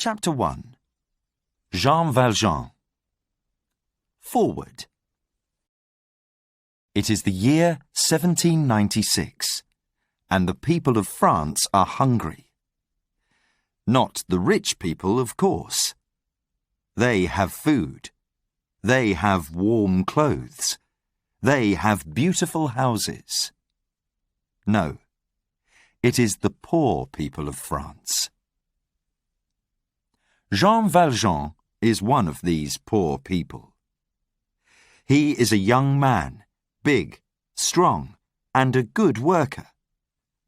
Chapter 1. Jean Valjean. Forward. It is the year 1796, and the people of France are hungry. Not the rich people, of course. They have food. They have warm clothes. They have beautiful houses. No, it is the poor people of France. Jean Valjean is one of these poor people. He is a young man, big, strong, and a good worker.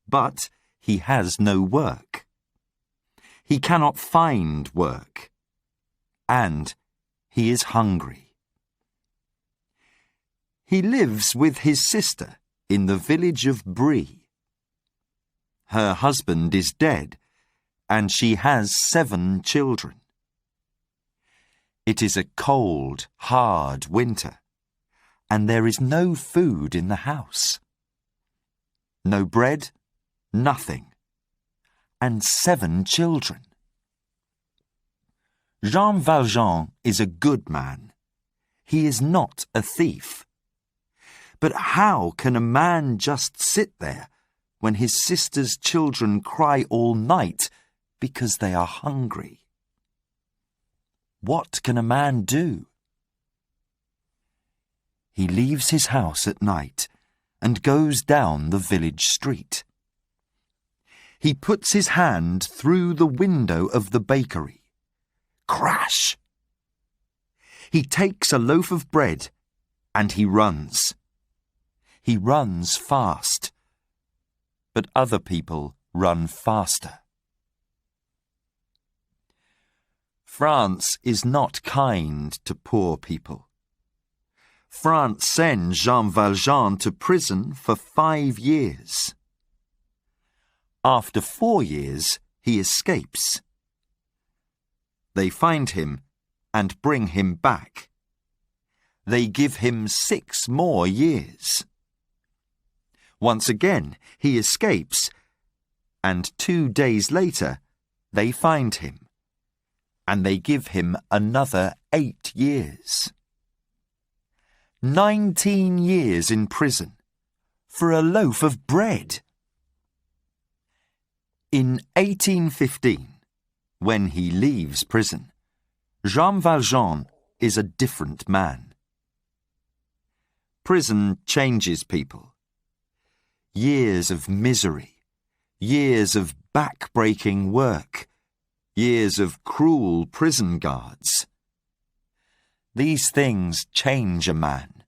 But he has no work. He cannot find work. And he is hungry. He lives with his sister in the village of Brie. Her husband is dead, and she has 7 children. It is a cold, hard winter, and there is no food in the house. No bread, nothing, and 7 children. Jean Valjean is a good man. He is not a thief. But how can a man just sit there when his sister's children cry all night because they are hungry? What can a man do? He leaves his house at night and goes down the village street. He puts his hand through the window of the bakery. Crash! He takes a loaf of bread and he runs. He runs fast, but other people run faster. France is not kind to poor people. France sends Jean Valjean to prison for 5 years. After 4 years, he escapes. They find him and bring him back. They give him 6 more years. Once again, he escapes, and 2 days later, they find him, and they give him another 8 years. 19 years in prison for a loaf of bread. In 1815, when he leaves prison, Jean Valjean is a different man. Prison changes people. Years of misery, years of back-breaking work, years of cruel prison guards. These things change a man.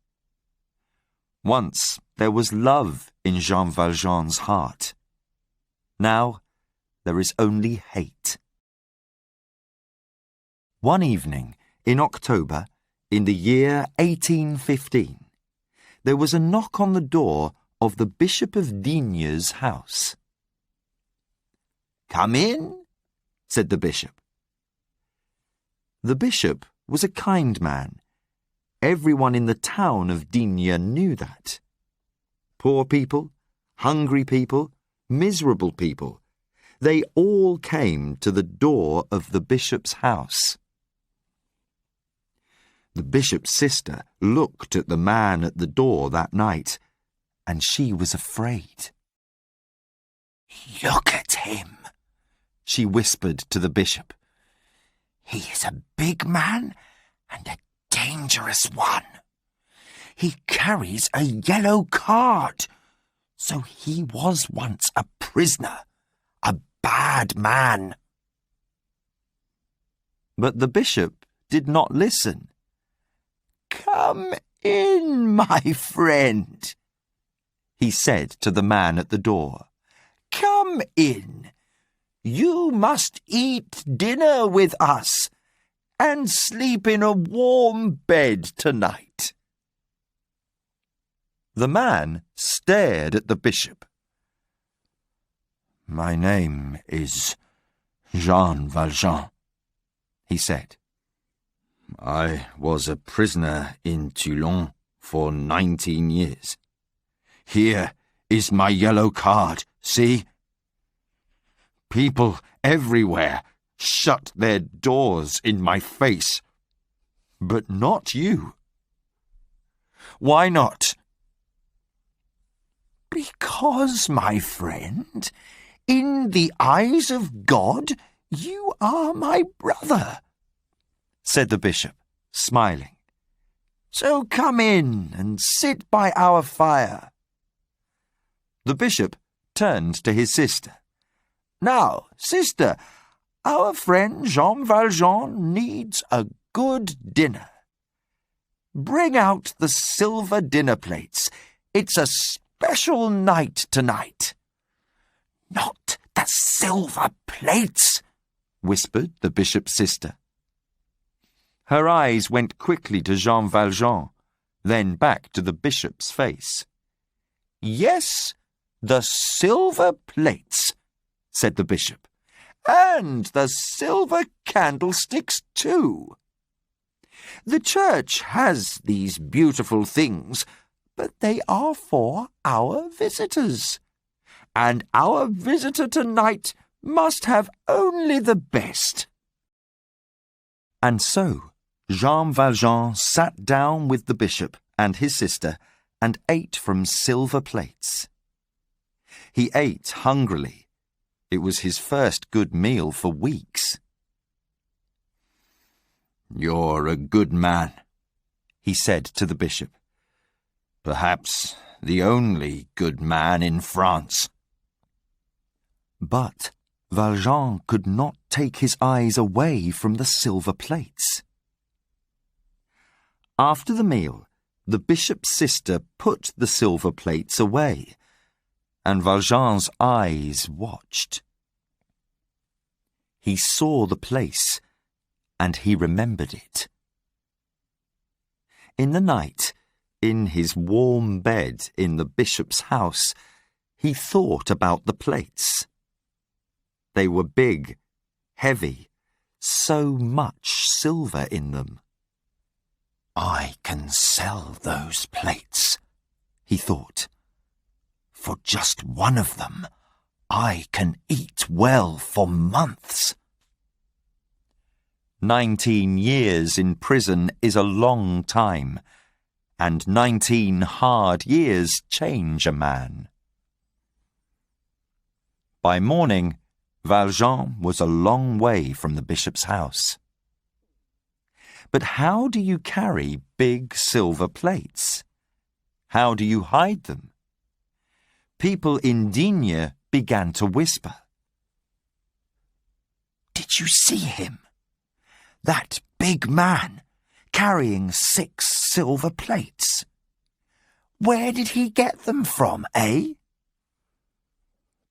Once there was love in Jean Valjean's heart. Now there is only hate. One evening in October, in the year 1815, there was a knock on the door of the Bishop of Digne's house. "Come in," said the bishop. The bishop was a kind man. Everyone in the town of Digne knew that. Poor people, hungry people, miserable people, they all came to the door of the bishop's house. The bishop's sister looked at the man at the door that night, and she was afraid. "Look at him," she whispered to the bishop. "He is a big man and a dangerous one. He carries a yellow card, so he was once a prisoner, a bad man." But the bishop did not listen. "Come in, my friend," he said to the man at the door. "Come in. You must eat dinner with us and sleep in a warm bed tonight." The man stared at the bishop. "My name is Jean Valjean," he said. "I was a prisoner in Toulon for 19 years. Here is my yellow card, see? People everywhere shut their doors in my face, but not you. Why not? Because, my friend, in the eyes of God, you are my brother, said the bishop, smiling. So come in and sit by our fire. The bishop turned to his sister. Now, sister, our friend Jean Valjean needs a good dinner. Bring out the silver dinner plates. It's a special night tonight. Not the silver plates, whispered the bishop's sister. Her eyes went quickly to Jean Valjean, then back to the bishop's face. Yes, the silver plates, said the bishop, and the silver candlesticks too. The church has these beautiful things, but they are for our visitors. And our visitor tonight must have only the best. And so Jean Valjean sat down with the bishop and his sister and ate from silver plates. He ate hungrily. It was his first good meal for weeks. You're a good man, he said to the bishop. Perhaps the only good man in France. But Valjean could not take his eyes away from the silver plates. After the meal, the bishop's sister put the silver plates away, and Valjean's eyes watched. He saw the place, and he remembered it. In the night, in his warm bed in the bishop's house, he thought about the plates. They were big, heavy, so much silver in them. I can sell those plates, he thought. For just one of them, I can eat well for months. 19 years in prison is a long time, and 19 hard years change a man. By morning, Valjean was a long way from the bishop's house. But how do you carry big silver plates? How do you hide them? People in Digne began to whisper. Did you see him? That big man carrying 6 silver plates. Where did he get them from, eh?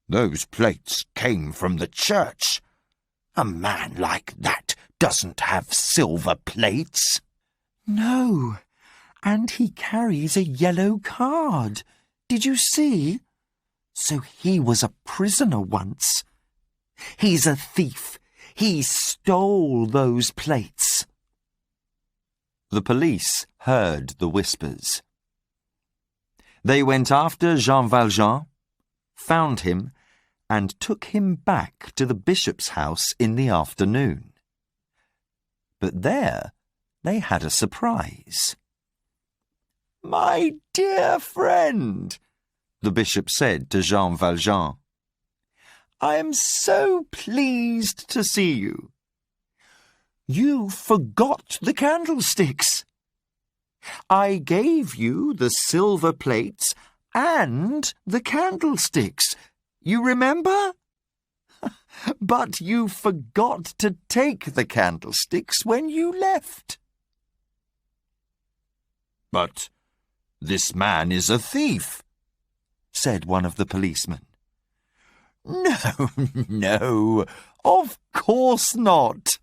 Those plates came from the church. A man like that doesn't have silver plates. No, and he carries a yellow card. Did you see? So he was a prisoner once. He's a thief. He stole those plates. The police heard the whispers. They went after Jean Valjean, found him, and took him back to the bishop's house in the afternoon. But there they had a surprise. My dear friend, the bishop said to Jean Valjean, I am so pleased to see you. You forgot the candlesticks. I gave you the silver plates and the candlesticks. You remember? But you forgot to take the candlesticks when you left. But this man is a thief, said one of the policemen. No, no, of course not,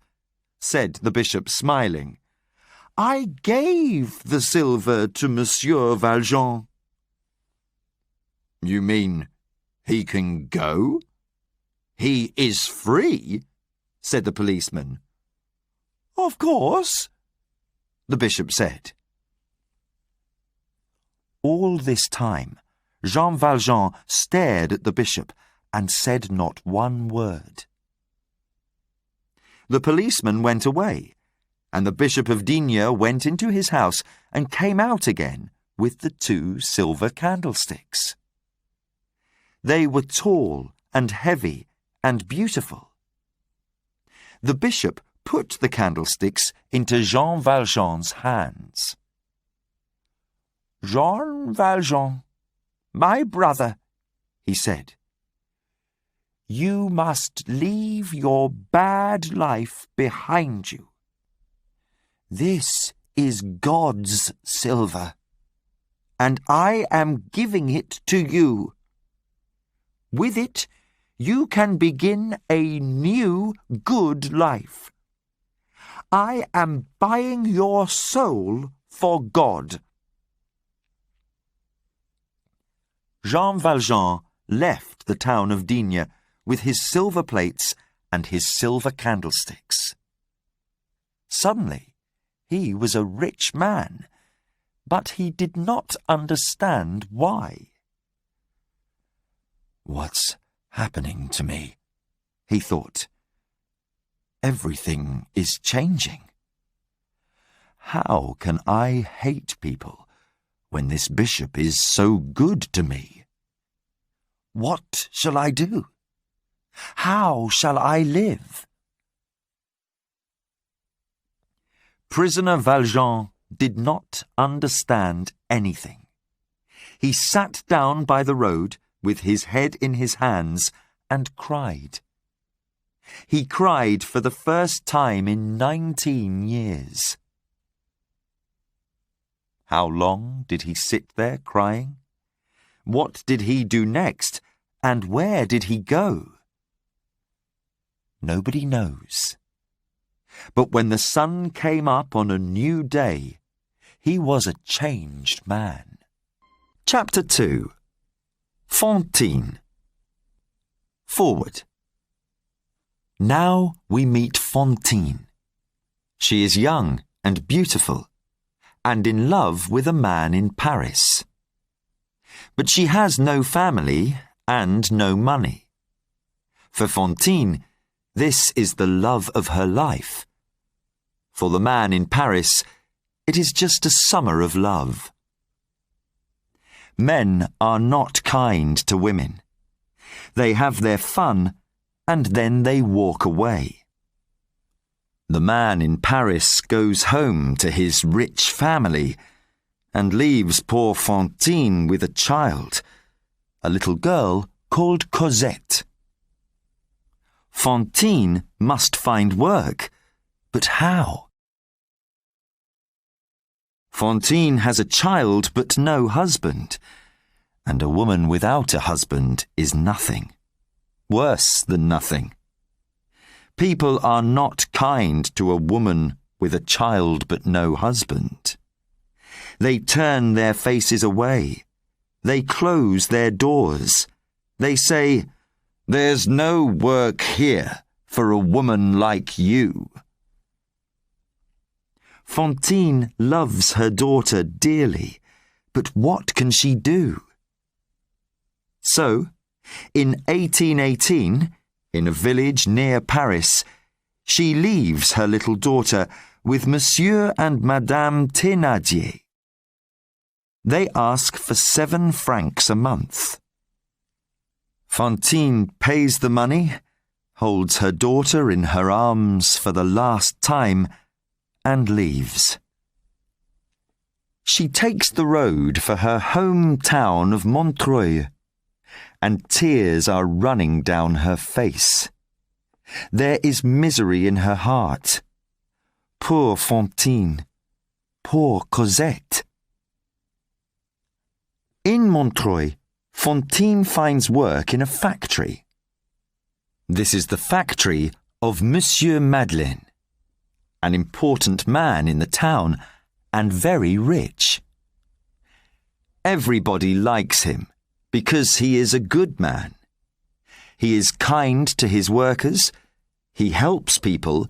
said the bishop, smiling. I gave the silver to Monsieur Valjean. You mean he can go? He is free, said the policeman. Of course, the bishop said. All this time, Jean Valjean stared at the bishop and said not one word. The policeman went away, and the Bishop of Digne went into his house and came out again with the 2 silver candlesticks. They were tall and heavy and beautiful. The bishop put the candlesticks into Jean Valjean's hands. "Jean Valjean, my brother," he said, "you must leave your bad life behind you. This is God's silver, and I am giving it to you. With it, you can begin a new good life. I am buying your soul for God." Jean Valjean left the town of Digne with his silver plates and his silver candlesticks. Suddenly, he was a rich man, but he did not understand why. "What's happening to me?" he thought. "Everything is changing. How can I hate people when this bishop is so good to me? What shall I do? How shall I live?" Prisoner Valjean did not understand anything. He sat down by the road with his head in his hands and cried. He cried for the first time in 19 years. How long did he sit there crying? What did he do next, and where did he go? Nobody knows. But when the sun came up on a new day, he was a changed man. Chapter 2. Fantine. Forward. Now we meet Fantine. She is young and beautiful, and in love with a man in Paris. But she has no family and no money. For Fantine, this is the love of her life. For the man in Paris, it is just a summer of love. Men are not kind to women. They have their fun, and then they walk away. The man in Paris goes home to his rich family and leaves poor Fantine with a child, a little girl called Cosette. Fantine must find work, but how? Fantine has a child but no husband, and a woman without a husband is nothing. Worse than nothing. People are not kind to a woman with a child but no husband. They turn their faces away. They close their doors. They say, "There's no work here for a woman like you." Fantine loves her daughter dearly, but what can she do? So, in 1818, in a village near Paris, she leaves her little daughter with Monsieur and Madame Thénardier. They ask for 7 francs a month. Fantine pays the money, holds her daughter in her arms for the last time, and leaves. She takes the road for her hometown of Montreuil, and tears are running down her face. There is misery in her heart. Poor Fantine, poor Cosette. In Montreuil, Fantine finds work in a factory. This is the factory of Monsieur Madeleine, an important man in the town and very rich. Everybody likes him because he is a good man. He is kind to his workers, he helps people,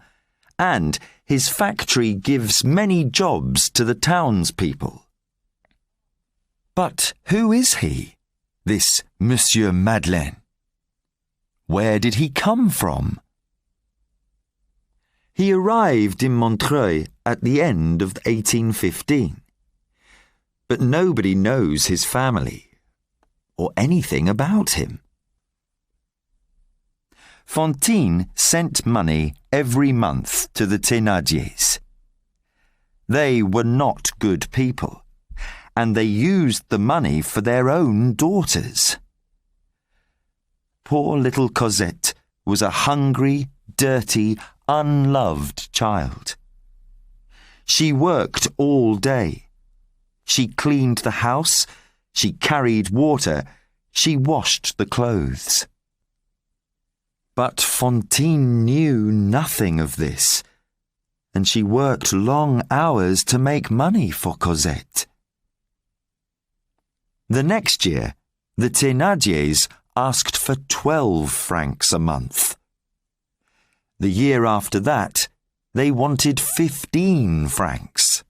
and his factory gives many jobs to the townspeople. But who is he, this Monsieur Madeleine? Where did he come from? He arrived in Montreuil at the end of 1815, but nobody knows his family or anything about him. Fantine sent money every month to the Thénardiers. They were not good people, and they used the money for their own daughters. Poor little Cosette was a hungry, dirty, unloved child. She worked all day. She cleaned the house, she carried water, she washed the clothes. But Fantine knew nothing of this, and she worked long hours to make money for Cosette. The next year, the Thénardiers asked for 12 francs a month. The year after that, they wanted 15 francs.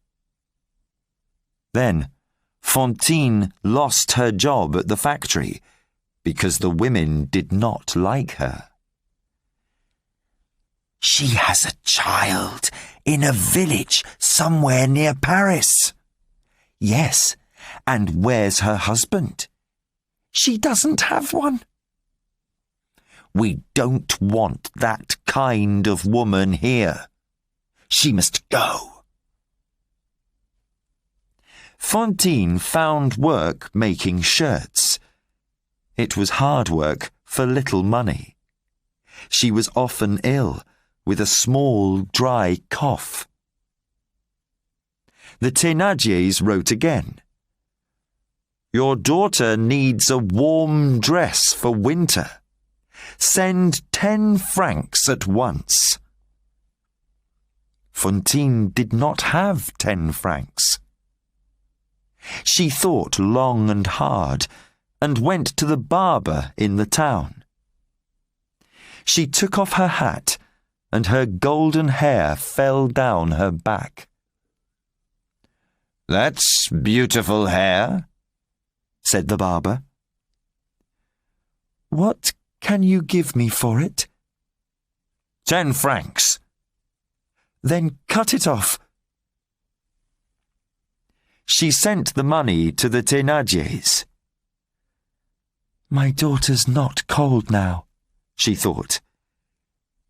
Then, Fantine lost her job at the factory because the women did not like her. "She has a child in a village somewhere near Paris." "Yes, and where's her husband?" "She doesn't have one." "We don't want that kind of woman here. She must go." Fantine found work making shirts. It was hard work for little money. She was often ill, with a small, dry cough. The Thénardiers wrote again. "Your daughter needs a warm dress for winter. Send 10 francs at once." Fantine did not have 10 francs. She thought long and hard and went to the barber in the town. She took off her hat and her golden hair fell down her back. "That's beautiful hair," said the barber. "What can you give me for it?" 10 francs. "Then cut it off." She sent the money to the Thénardiers. "My daughter's not cold now," she thought.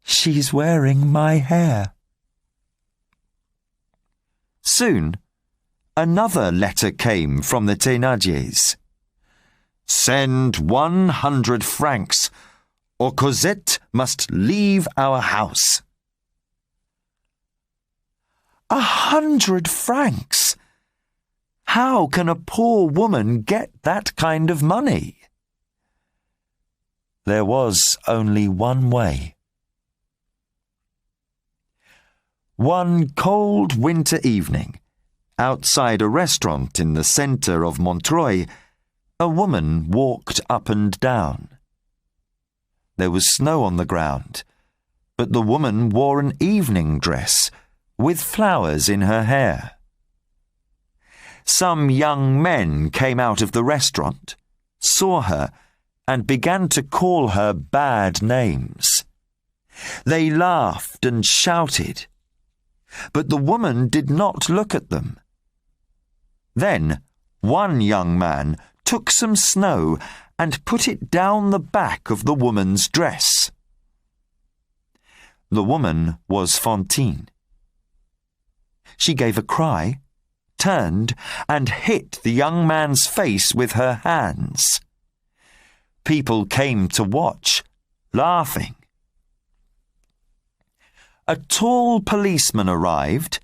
"She's wearing my hair." Soon, another letter came from the Thénardiers. "Send 100 francs, or Cosette must leave our house." 100 francs! How can a poor woman get that kind of money? There was only one way. One cold winter evening, outside a restaurant in the centre of Montreuil, a woman walked up and down. There was snow on the ground, but the woman wore an evening dress with flowers in her hair. Some young men came out of the restaurant, saw her, and began to call her bad names. They laughed and shouted, but the woman did not look at them. Then one young man took some snow and put it down the back of the woman's dress. The woman was Fantine. She gave a cry, turned, and hit the young man's face with her hands. People came to watch, laughing. A tall policeman arrived,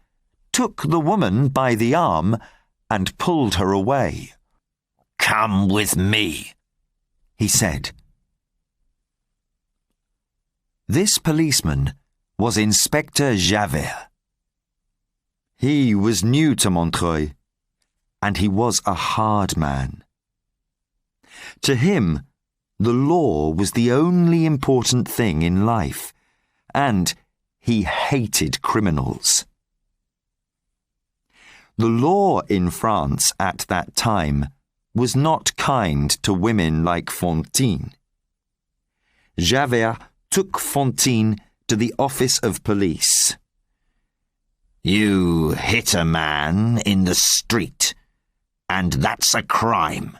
took the woman by the arm, and pulled her away. "Come with me," he said. This policeman was Inspector Javert. He was new to Montreuil, and he was a hard man. To him, the law was the only important thing in life, and he hated criminals. The law in France at that time was not kind to women like Fantine. Javert took Fantine to the office of police. You hit a man in the street, and that's a crime,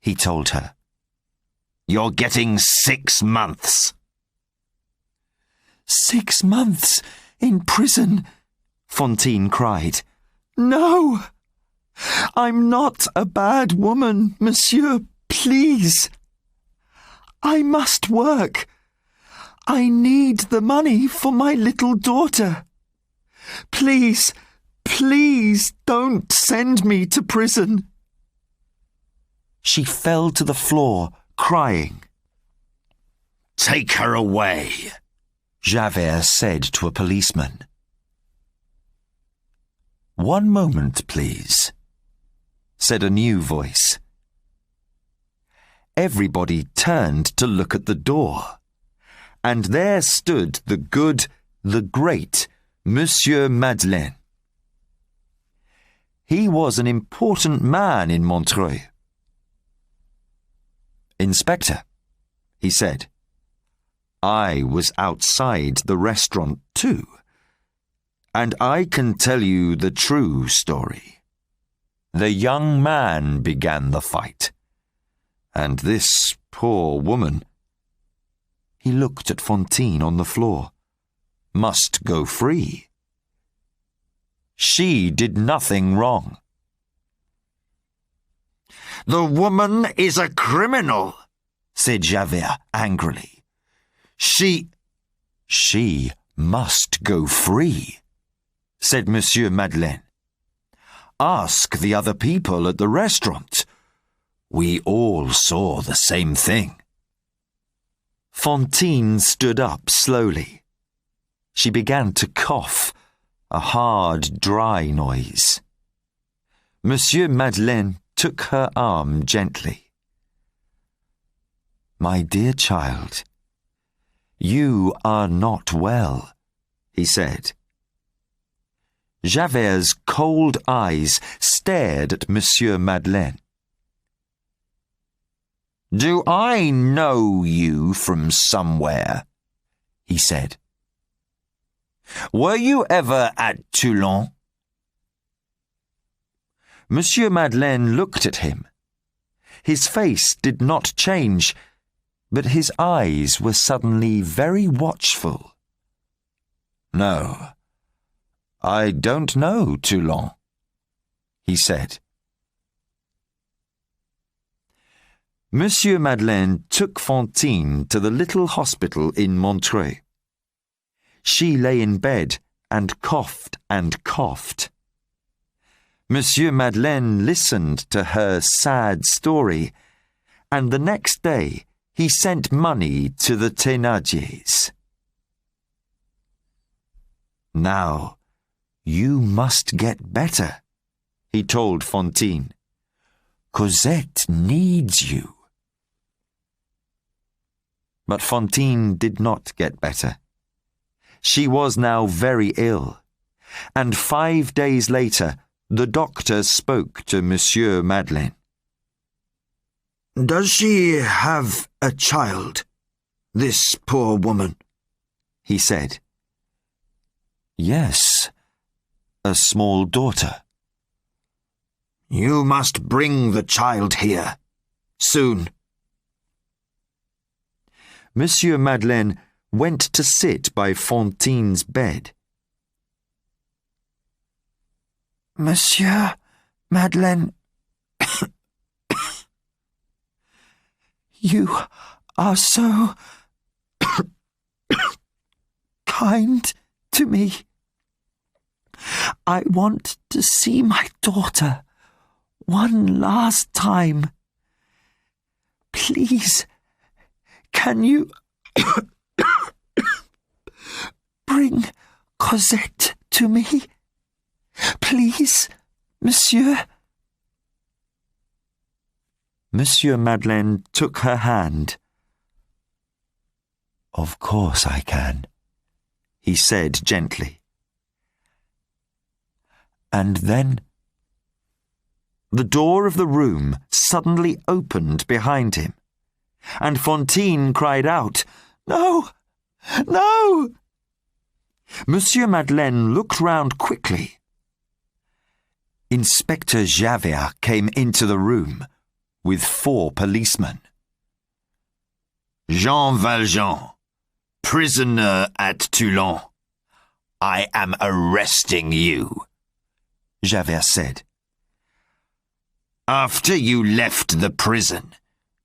he told her. You're getting 6 months. 6 months in prison, Fantine cried. No! I'm not a bad woman, monsieur, please. I must work. I need the money for my little daughter. Please, please don't send me to prison. She fell to the floor, crying. Take her away, Javert said to a policeman. One moment, please, said a new voice. Everybody turned to look at the door, and there stood the good, the great Monsieur Madeleine. He was an important man in Montreuil. Inspector, he said, I was outside the restaurant too, and I can tell you the true story. The young man began the fight, and this poor woman, he looked at Fantine on the floor, must go free. She did nothing wrong. The woman is a criminal, said Javert angrily. She must go free, said Monsieur Madeleine. Ask the other people at the restaurant. We all saw the same thing. Fantine stood up slowly. She began to cough, a hard, dry noise. Monsieur Madeleine took her arm gently. My dear child, you are not well, he said. Javert's cold eyes stared at Monsieur Madeleine. Do I know you from somewhere? He said. Were you ever at Toulon? Monsieur Madeleine looked at him. His face did not change, but his eyes were suddenly very watchful. No, I don't know Toulon, he said. Monsieur Madeleine took Fantine to the little hospital in Montreuil. She lay in bed and coughed and coughed. Monsieur Madeleine listened to her sad story, and the next day he sent money to the Thénardiers. Now, you must get better, he told Fantine. Cosette needs you. But Fantine did not get better. She was now very ill, and 5 days later the doctor spoke to Monsieur Madeleine. Does she have a child, this poor woman? He said. Yes, a small daughter. You must bring the child here, soon. Monsieur Madeleine went to sit by Fantine's bed. Monsieur Madeleine, you are so kind to me. I want to see my daughter one last time. Please, can you bring Cosette to me? Please, monsieur. Monsieur Madeleine took her hand. Of course I can, he said gently. And then the door of the room suddenly opened behind him, and Fantine cried out, "No! No!" Monsieur Madeleine looked round quickly. Inspector Javert came into the room with 4 policemen. Jean Valjean, prisoner at Toulon. I am arresting you, Javert said. After you left the prison,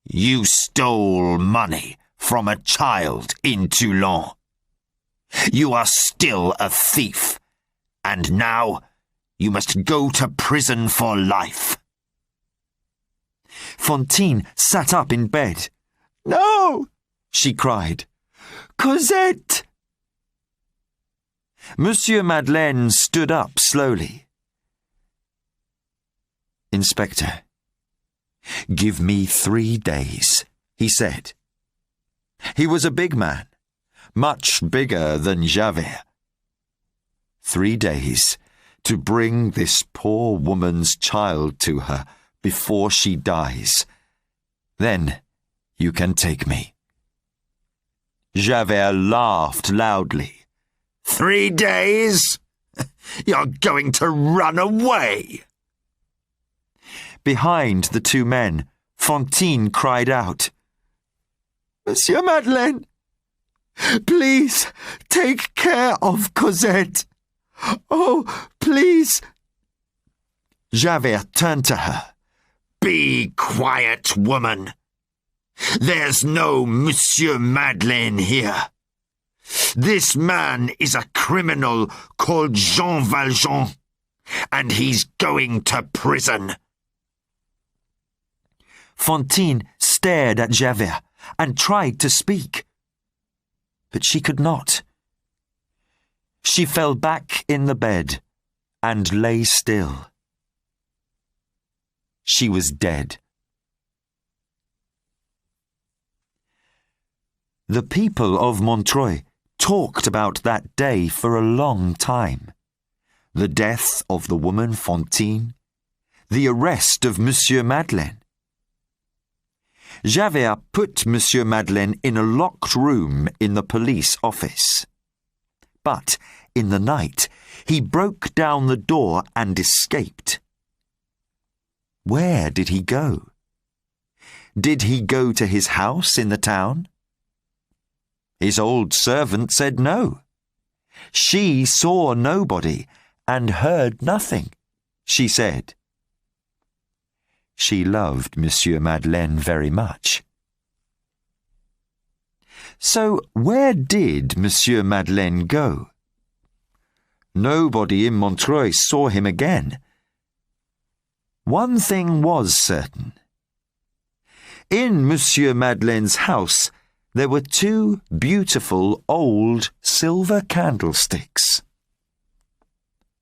you stole money from a child in Toulon. You are still a thief, and now you must go to prison for life. Fantine sat up in bed. "No!" she cried. "Cosette!" Monsieur Madeleine stood up slowly. "Inspector, give me 3 days," he said. He was a big man, much bigger than Javert. 3 days to bring this poor woman's child to her before she dies. Then you can take me. Javert laughed loudly. 3 days? You're going to run away! Behind the 2 men, Fantine cried out, "Monsieur Madeleine, please take care of Cosette. Oh, please." Javert turned to her. Be quiet, woman. There's no Monsieur Madeleine here. This man is a criminal called Jean Valjean, and he's going to prison. Fantine stared at Javert and tried to speak, but she could not. She fell back in the bed and lay still. She was dead. The people of Montreuil talked about that day for a long time. The death of the woman Fantine, the arrest of Monsieur Madeleine. Javert put Monsieur Madeleine in a locked room in the police office. But in the night, he broke down the door and escaped. Where did he go? Did he go to his house in the town? His old servant said no. She saw nobody and heard nothing, she said. She loved Monsieur Madeleine very much. So where did Monsieur Madeleine go? Nobody in Montreuil saw him again. One thing was certain. In Monsieur Madeleine's house, there were 2 beautiful old silver candlesticks.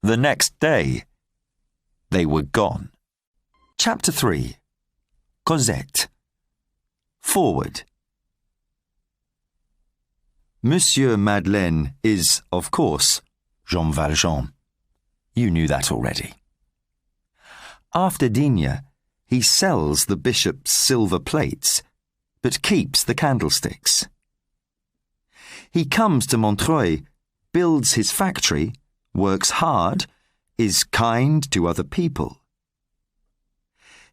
The next day, they were gone. Chapter 3. Cosette. Forward. Monsieur Madeleine is, of course, Jean Valjean. You knew that already. After Digne, he sells the bishop's silver plates, but keeps the candlesticks. He comes to Montreuil, builds his factory, works hard, is kind to other people.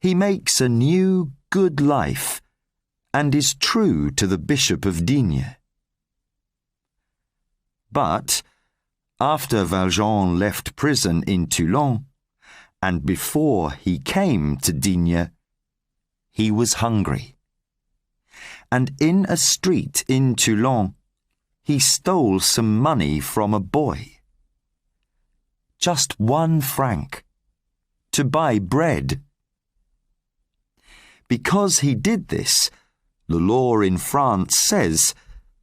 He makes a new, good life and is true to the Bishop of Digne. But after Valjean left prison in Toulon, and before he came to Digne, he was hungry. And in a street in Toulon, he stole some money from a boy. Just 1 franc, to buy bread. Because he did this, the law in France says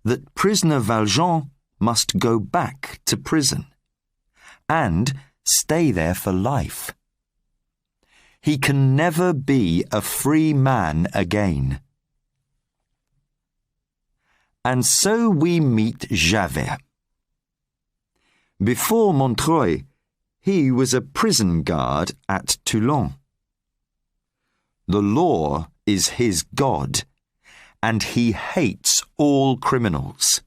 that prisoner Valjean must go back to prison and stay there for life. He can never be a free man again. And so we meet Javert. Before Montreuil, he was a prison guard at Toulon. The law is his God, and he hates all criminals.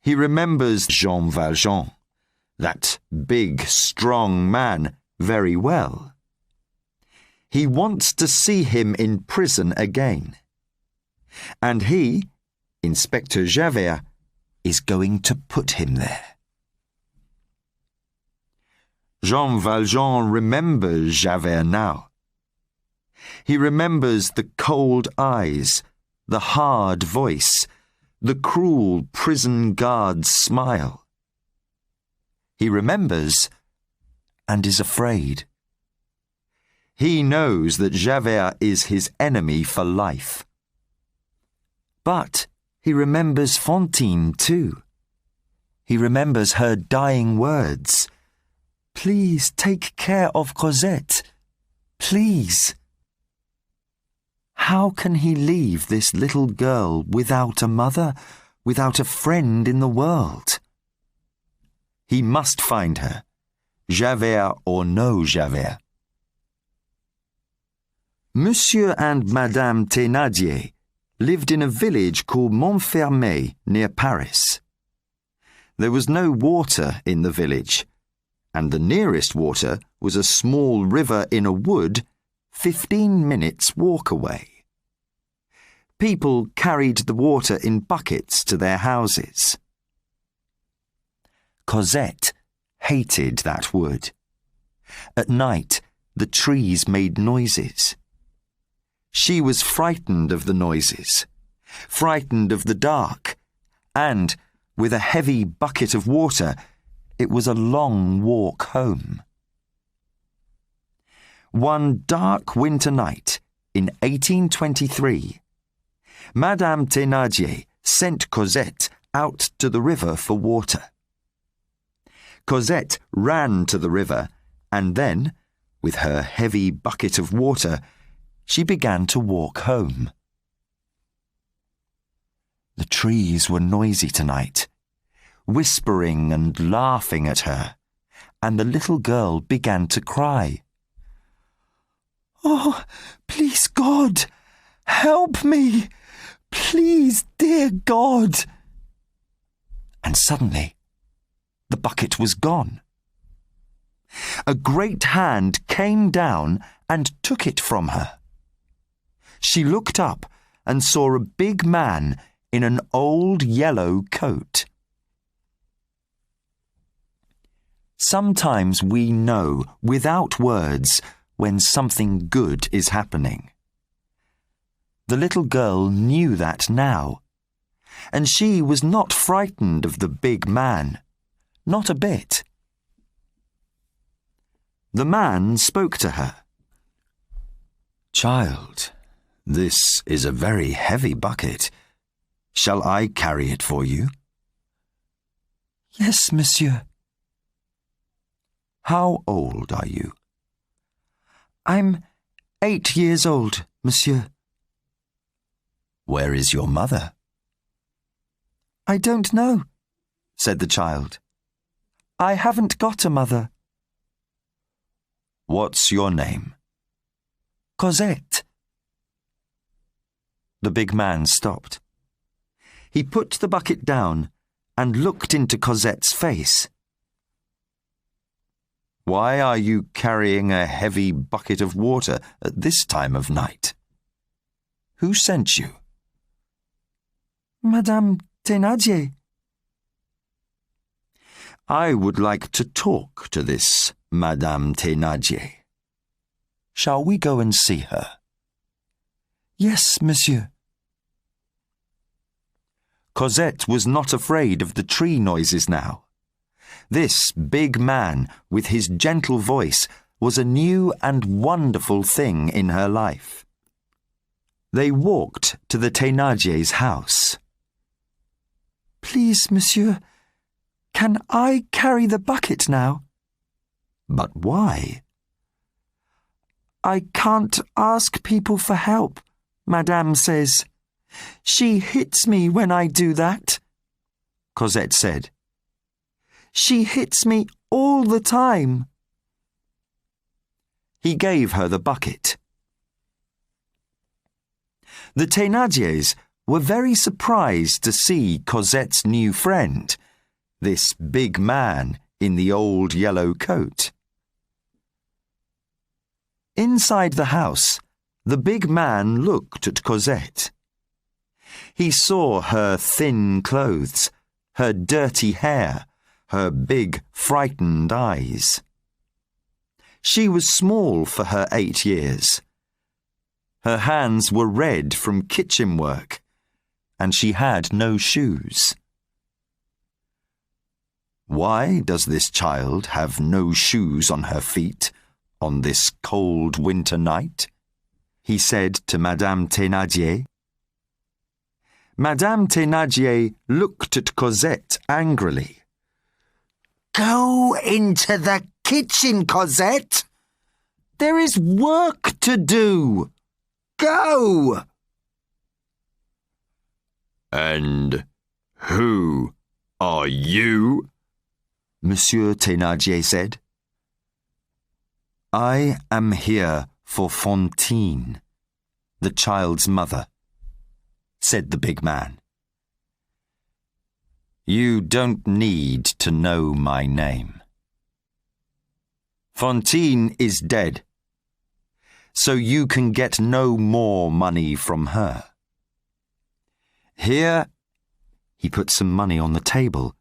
He remembers Jean Valjean, that big, strong man, very well. He wants to see him in prison again. And he, Inspector Javert, is going to put him there. Jean Valjean remembers Javert now. He remembers the cold eyes, the hard voice, the cruel prison guard's smile. He remembers and is afraid. He knows that Javert is his enemy for life. But he remembers Fantine too. He remembers her dying words. Please take care of Cosette. Please. How can he leave this little girl without a mother, without a friend in the world? He must find her, Javert or no Javert. Monsieur and Madame Thénardier lived in a village called Montfermeil near Paris. There was no water in the village, and the nearest water was a small river in a wood 15 minutes' walk away. People carried the water in buckets to their houses. Cosette hated that wood. At night, the trees made noises. She was frightened of the noises, frightened of the dark, and, with a heavy bucket of water, it was a long walk home. One dark winter night in 1823, Madame Thénardier sent Cosette out to the river for water. Cosette ran to the river and then, with her heavy bucket of water, she began to walk home. The trees were noisy tonight, whispering and laughing at her, and the little girl began to cry. "Oh, please, God, help me! Please, dear God!" And suddenly, the bucket was gone. A great hand came down and took it from her. She looked up and saw a big man in an old yellow coat. Sometimes we know, without words, when something good is happening. The little girl knew that now, and she was not frightened of the big man, not a bit. The man spoke to her. "Child, this is a very heavy bucket. Shall I carry it for you?" "Yes, monsieur." "How old are you?" "I'm 8 years old, monsieur." "Where is your mother?" "I don't know," said the child. "I haven't got a mother." "What's your name?" "Cosette." The big man stopped. He put the bucket down and looked into Cosette's face. "Why are you carrying a heavy bucket of water at this time of night? Who sent you?" "Madame Thénardier." "I would like to talk to this Madame Thénardier. Shall we go and see her?" "Yes, monsieur." Cosette was not afraid of the tree noises now. This big man, with his gentle voice, was a new and wonderful thing in her life. They walked to the Thénardiers' house. "Please, monsieur, can I carry the bucket now?" "But why?" "I can't ask people for help, Madame says. She hits me when I do that," Cosette said. "She hits me all the time." He gave her the bucket. The Thénardiers were very surprised to see Cosette's new friend, this big man in the old yellow coat. Inside the house, the big man looked at Cosette. He saw her thin clothes, her dirty hair, her big, frightened eyes. She was small for her 8 years. Her hands were red from kitchen work, and she had no shoes. "Why does this child have no shoes on her feet on this cold winter night?" he said to Madame Thénardier. Madame Thénardier looked at Cosette angrily. "Go into the kitchen, Cosette! There is work to do! Go!" "And who are you?" Monsieur Thénardier said. "I am here for Fantine, the child's mother," said the big man. "You don't need to know my name. Fantine is dead, so you can get no more money from her. Here," he put some money on the table,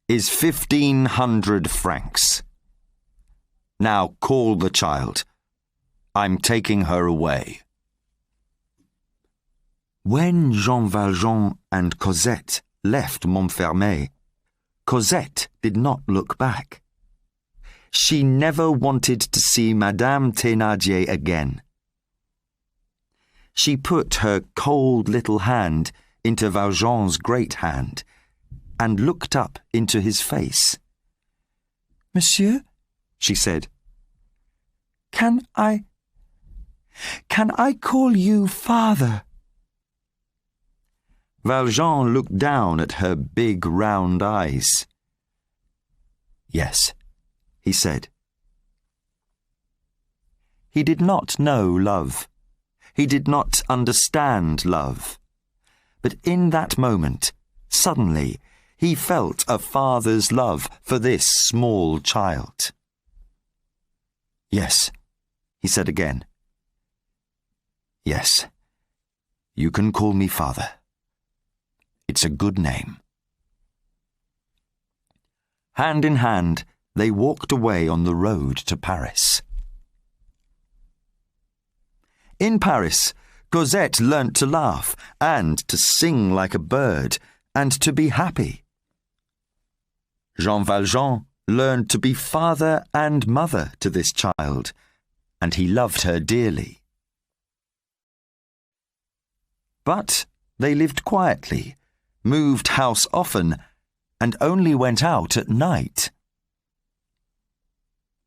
"is 1,500 francs. Now call the child. I'm taking her away." When Jean Valjean and Cosette left Montfermeil, Cosette did not look back. She never wanted to see Madame Thénardier again. She put her cold little hand into Valjean's great hand and looked up into his face. "Monsieur," she said, Can I call you father?" Valjean looked down at her big round eyes. "Yes," he said. He did not know love. He did not understand love. But in that moment, suddenly, he felt a father's love for this small child. "Yes," he said again. "Yes, you can call me father. It's a good name." Hand in hand, they walked away on the road to Paris. In Paris, Cosette learnt to laugh and to sing like a bird and to be happy. Jean Valjean learned to be father and mother to this child, and he loved her dearly. But they lived quietly, moved house often, and only went out at night.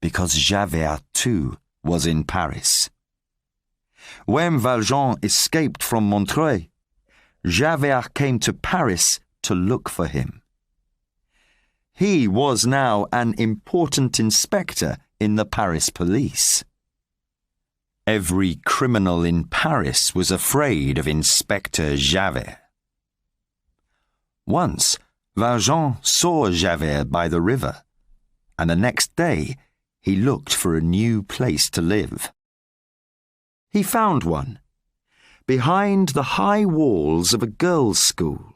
Because Javert, too, was in Paris. When Valjean escaped from Montreuil, Javert came to Paris to look for him. He was now an important inspector in the Paris police. Every criminal in Paris was afraid of Inspector Javert. Once, Valjean saw Javert by the river, and the next day he looked for a new place to live. He found one, behind the high walls of a girls' school.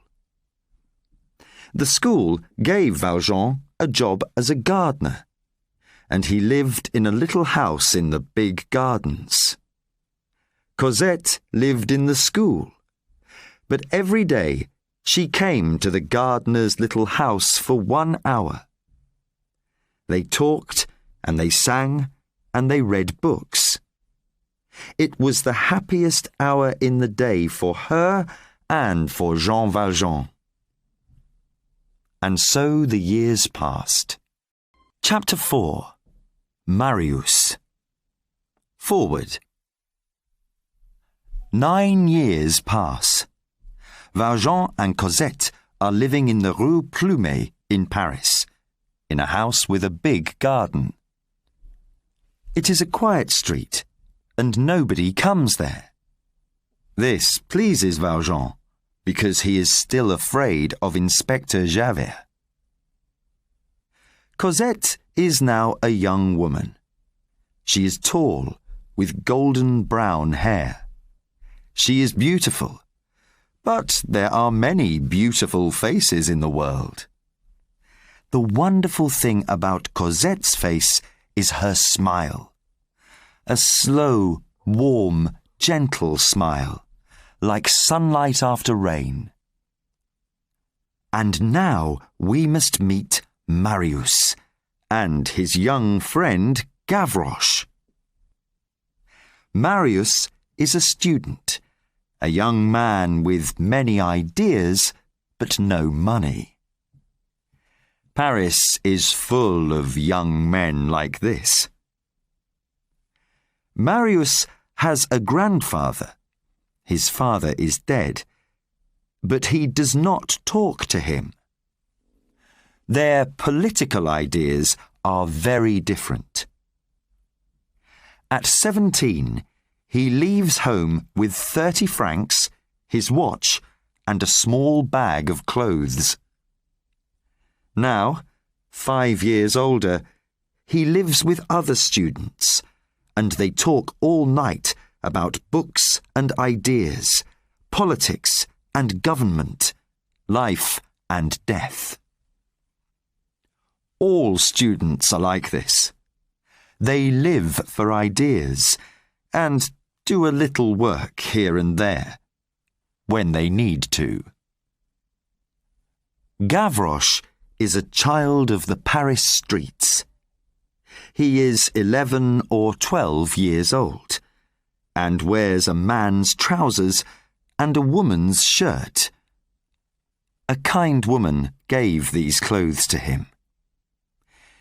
The school gave Valjean a job as a gardener, and he lived in a little house in the big gardens. Cosette lived in the school, but every day she came to the gardener's little house for 1 hour. They talked and they sang and they read books. It was the happiest hour in the day for her and for Jean Valjean. And so the years passed. Chapter 4. Marius. Forward. 9 years pass. Valjean and Cosette are living in the Rue Plumet in Paris, in a house with a big garden. It is a quiet street, and nobody comes there. This pleases Valjean, because he is still afraid of Inspector Javert. Cosette is now a young woman. She is tall, with golden brown hair. She is beautiful, but there are many beautiful faces in the world. The wonderful thing about Cosette's face is her smile. A slow, warm, gentle smile, like sunlight after rain. And now we must meet Marius and his young friend Gavroche. Marius is a student, a young man with many ideas but no money. Paris is full of young men like this. Marius has a grandfather. His father is dead, but he does not talk to him. Their political ideas are very different. At 17, he leaves home with 30 francs, his watch, and a small bag of clothes. Now, 5 years older, he lives with other students, and they talk all night about books and ideas, politics and government, life and death. All students are like this. They live for ideas and do a little work here and there, when they need to. Gavroche is a child of the Paris streets. He is 11 or 12 years old, and wears a man's trousers and a woman's shirt. A kind woman gave these clothes to him.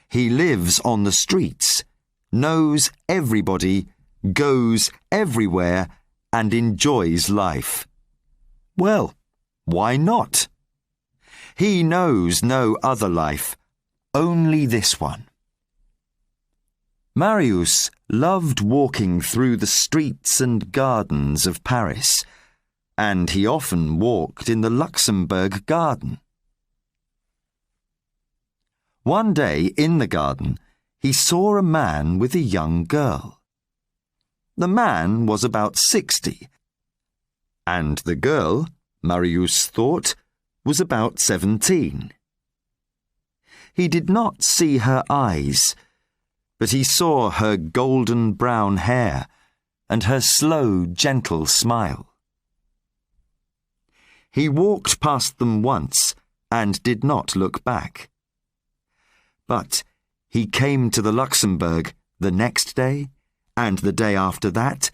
He lives on the streets, knows everybody, goes everywhere, and enjoys life. Well, why not? He knows no other life, only this one. Marius loved walking through the streets and gardens of Paris, and he often walked in the Luxembourg garden. One day in the garden, he saw a man with a young girl. The man was about 60, and the girl, Marius thought, was about 17. He did not see her eyes, but he saw her golden brown hair and her slow, gentle smile. He walked past them once and did not look back. But he came to the Luxembourg the next day, and the day after that,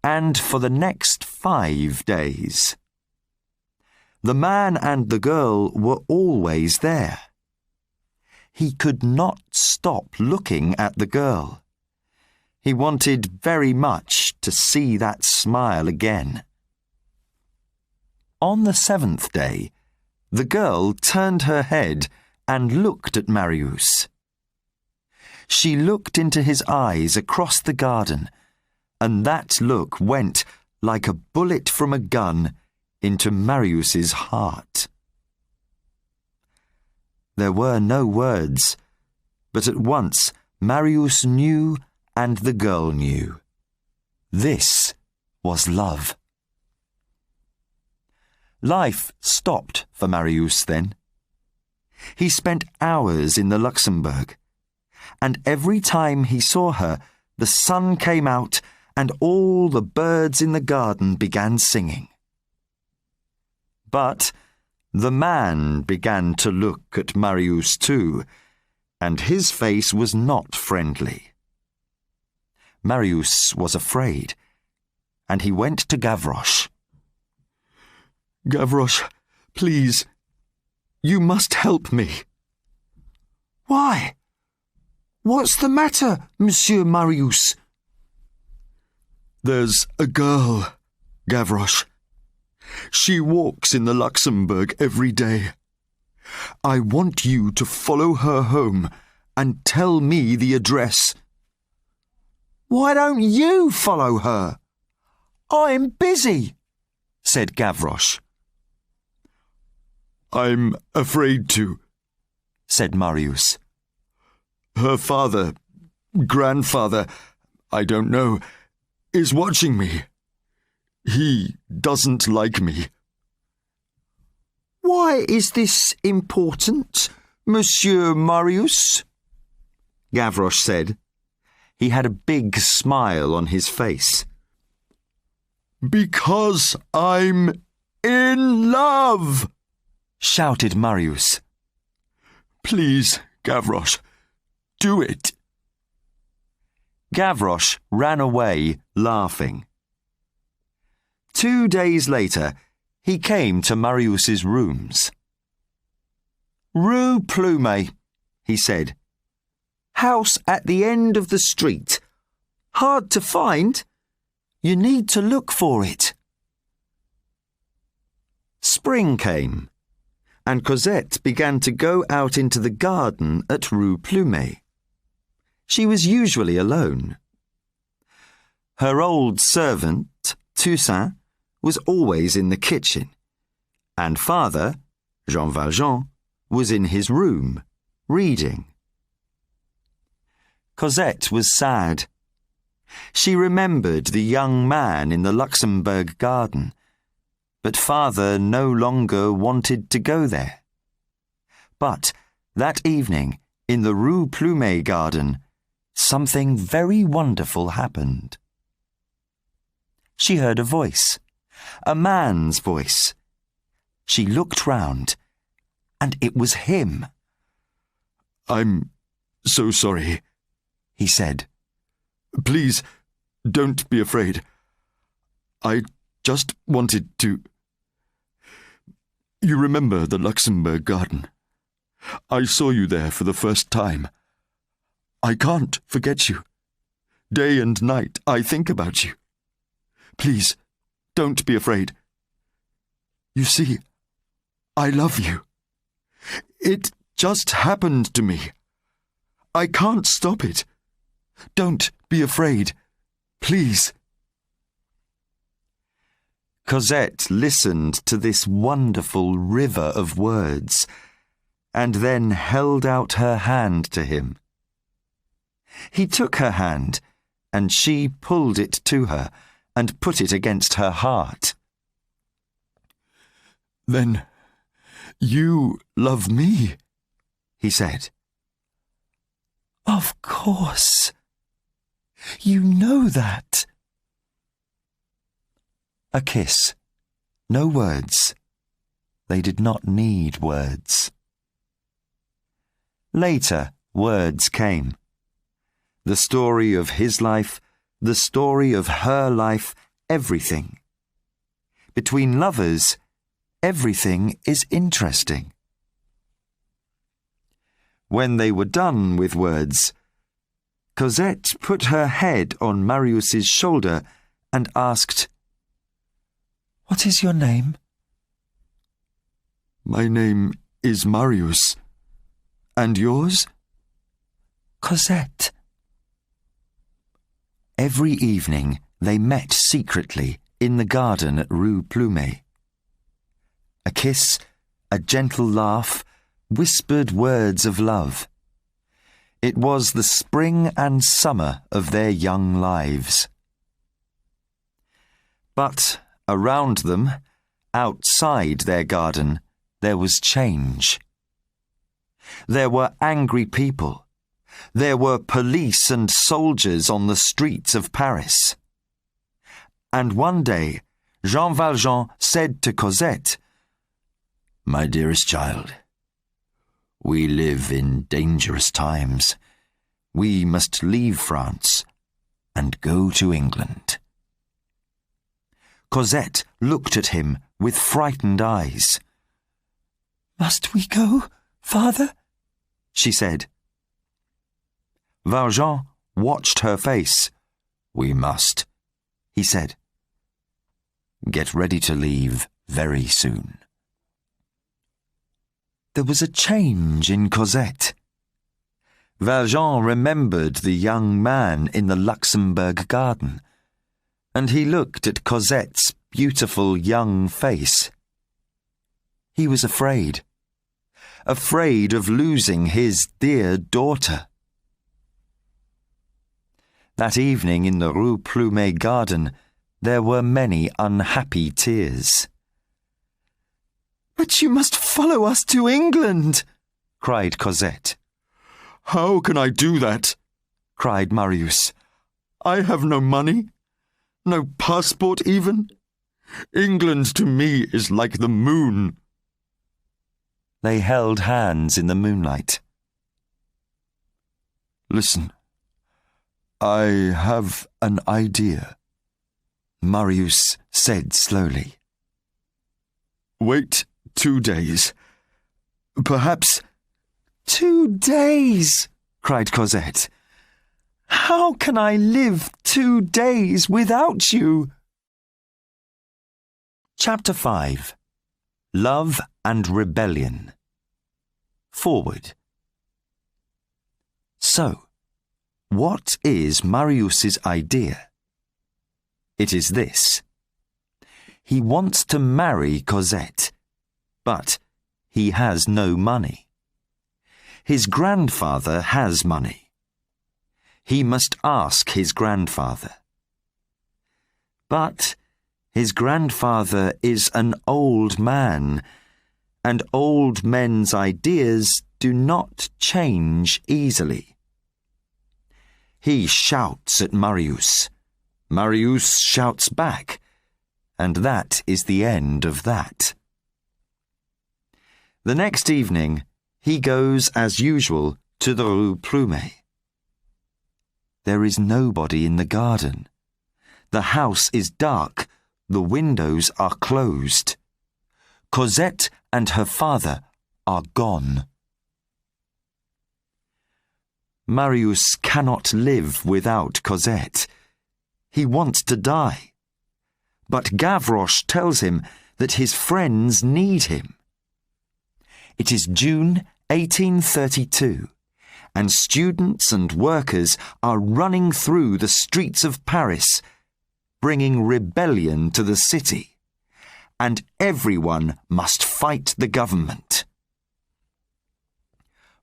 and for the next 5 days. The man and the girl were always there. He could not stop looking at the girl. He wanted very much to see that smile again. On the 7th day, the girl turned her head and looked at Marius. She looked into his eyes across the garden, and that look went like a bullet from a gun into Marius's heart. There were no words, but at once Marius knew and the girl knew. This was love. Life stopped for Marius then. He spent hours in the Luxembourg, and every time he saw her, the sun came out and all the birds in the garden began singing. But the man began to look at Marius too, and his face was not friendly. Marius was afraid, and he went to Gavroche. "Gavroche, please, you must help me." "Why? What's the matter, Monsieur Marius?" "There's a girl, Gavroche. She walks in the Luxembourg every day. I want you to follow her home and tell me the address." "Why don't you follow her?" "I'm busy," said Gavroche. I'm afraid to, said Marius. Her father, grandfather, I don't know, is watching me. He doesn't like me. Why is this important, Monsieur Marius? Gavroche said. He had a big smile on his face. Because I'm in love, shouted Marius. Please, Gavroche, do it. Gavroche ran away, laughing. 2 days later, he came to Marius's rooms. Rue Plumet, he said. House at the end of the street. Hard to find. You need to look for it. Spring came, and Cosette began to go out into the garden at Rue Plumet. She was usually alone. Her old servant, Toussaint, was always in the kitchen, and father, Jean Valjean, was in his room, reading. Cosette was sad. She remembered the young man in the Luxembourg garden, but father no longer wanted to go there. But that evening, in the Rue Plumet garden, something very wonderful happened. She heard a voice, a man's voice. She looked round, and it was him. I'm so sorry, he said. Please, don't be afraid. I just wanted to... You remember the Luxembourg garden? I saw you there for the first time. I can't forget you. Day and night I think about you. Please, don't be afraid. You see, I love you. It just happened to me. I can't stop it. Don't be afraid. Please. Cosette listened to this wonderful river of words, and then held out her hand to him. He took her hand, and she pulled it to her and put it against her heart. Then you love me, he said. Of course. You know that. A kiss. No words. They did not need words. Later, words came. The story of his life, the story of her life, everything. Between lovers, everything is interesting. When they were done with words, Cosette put her head on Marius's shoulder and asked, What is your name? My name is Marius. And yours? Cosette. Every evening they met secretly in the garden at Rue Plumet. A kiss, a gentle laugh, whispered words of love. It was the spring and summer of their young lives. But around them, outside their garden, there was change. There were angry people. There were police and soldiers on the streets of Paris. And one day, Jean Valjean said to Cosette, My dearest child, we live in dangerous times. We must leave France and go to England. Cosette looked at him with frightened eyes. Must we go, father? She said. Valjean watched her face. We must, he said. Get ready to leave very soon. There was a change in Cosette. Valjean remembered the young man in the Luxembourg garden, and he looked at Cosette's beautiful young face. He was afraid of losing his dear daughter. That evening in the Rue Plumet garden, there were many unhappy tears. "But you must follow us to England," cried Cosette. "How can I do that?" cried Marius. "I have no money, no passport even. England to me is like the moon." They held hands in the moonlight. "Listen, I have an idea," Marius said slowly. "Wait 2 days. Perhaps—" "2 days!" cried Cosette. "How can I live 2 days without you?" Chapter 5. Love and Rebellion. Forward. So, what is Marius's idea? It is this. He wants to marry Cosette, but he has no money. His grandfather has money. He must ask his grandfather. But his grandfather is an old man, and old men's ideas do not change easily. He shouts at Marius. Marius shouts back, and that is the end of that. The next evening, he goes as usual to the Rue Plumet. There is nobody in the garden. The house is dark. The windows are closed. Cosette and her father are gone. Marius cannot live without Cosette. He wants to die. But Gavroche tells him that his friends need him. It is June 1832, and students and workers are running through the streets of Paris, bringing rebellion to the city, and everyone must fight the government.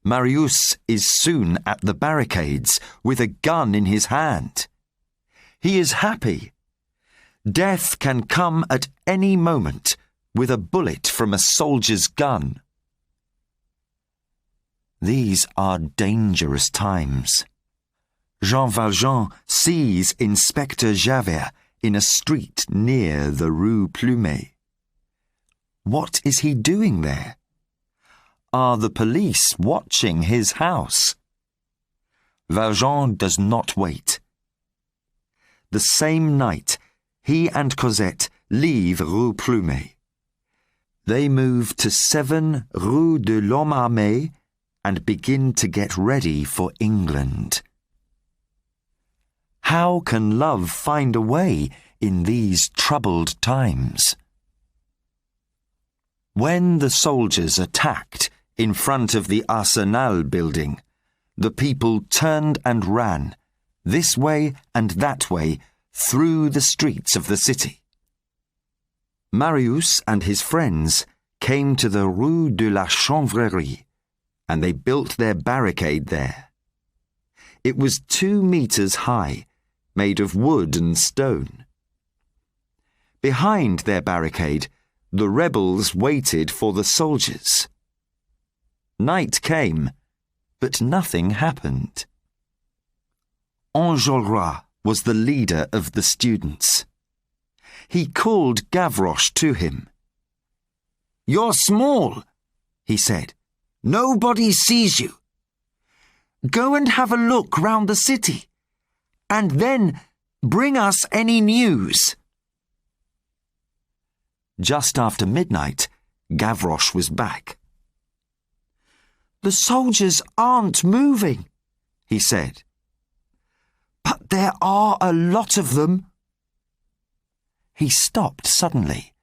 Marius is soon at the barricades with a gun in his hand. He is happy. Death can come at any moment with a bullet from a soldier's gun. These are dangerous times. Jean Valjean sees Inspector Javert in a street near the Rue Plumet. What is he doing there? Are the police watching his house? Valjean does not wait. The same night, he and Cosette leave Rue Plumet. They move to 7 Rue de l'Homme Armé and begin to get ready for England. How can love find a way in these troubled times? When the soldiers attacked in front of the Arsenal building, the people turned and ran, this way and that way, through the streets of the city. Marius and his friends came to the Rue de la Chanvrerie, and they built their barricade there. It was 2 meters high, made of wood and stone. Behind their barricade, the rebels waited for the soldiers. Night came, but nothing happened. Enjolras was the leader of the students. He called Gavroche to him. "You're small," he said. "Nobody sees you. Go and have a look round the city, and then bring us any news." Just after midnight, Gavroche was back. "The soldiers aren't moving," he said. "But there are a lot of them." He stopped suddenly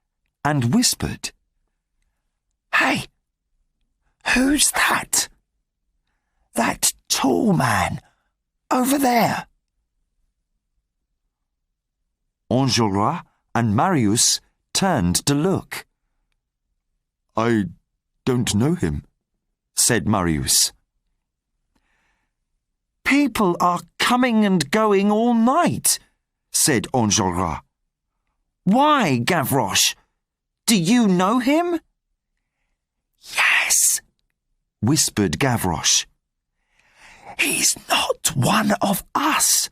and whispered, "Hey, who's that? That tall man over there?" Enjolras and Marius turned to look. I don't know him, said Marius. People are coming and going all night, said Enjolras. Why, Gavroche? Do you know him? Yes, whispered Gavroche. He's not one of us.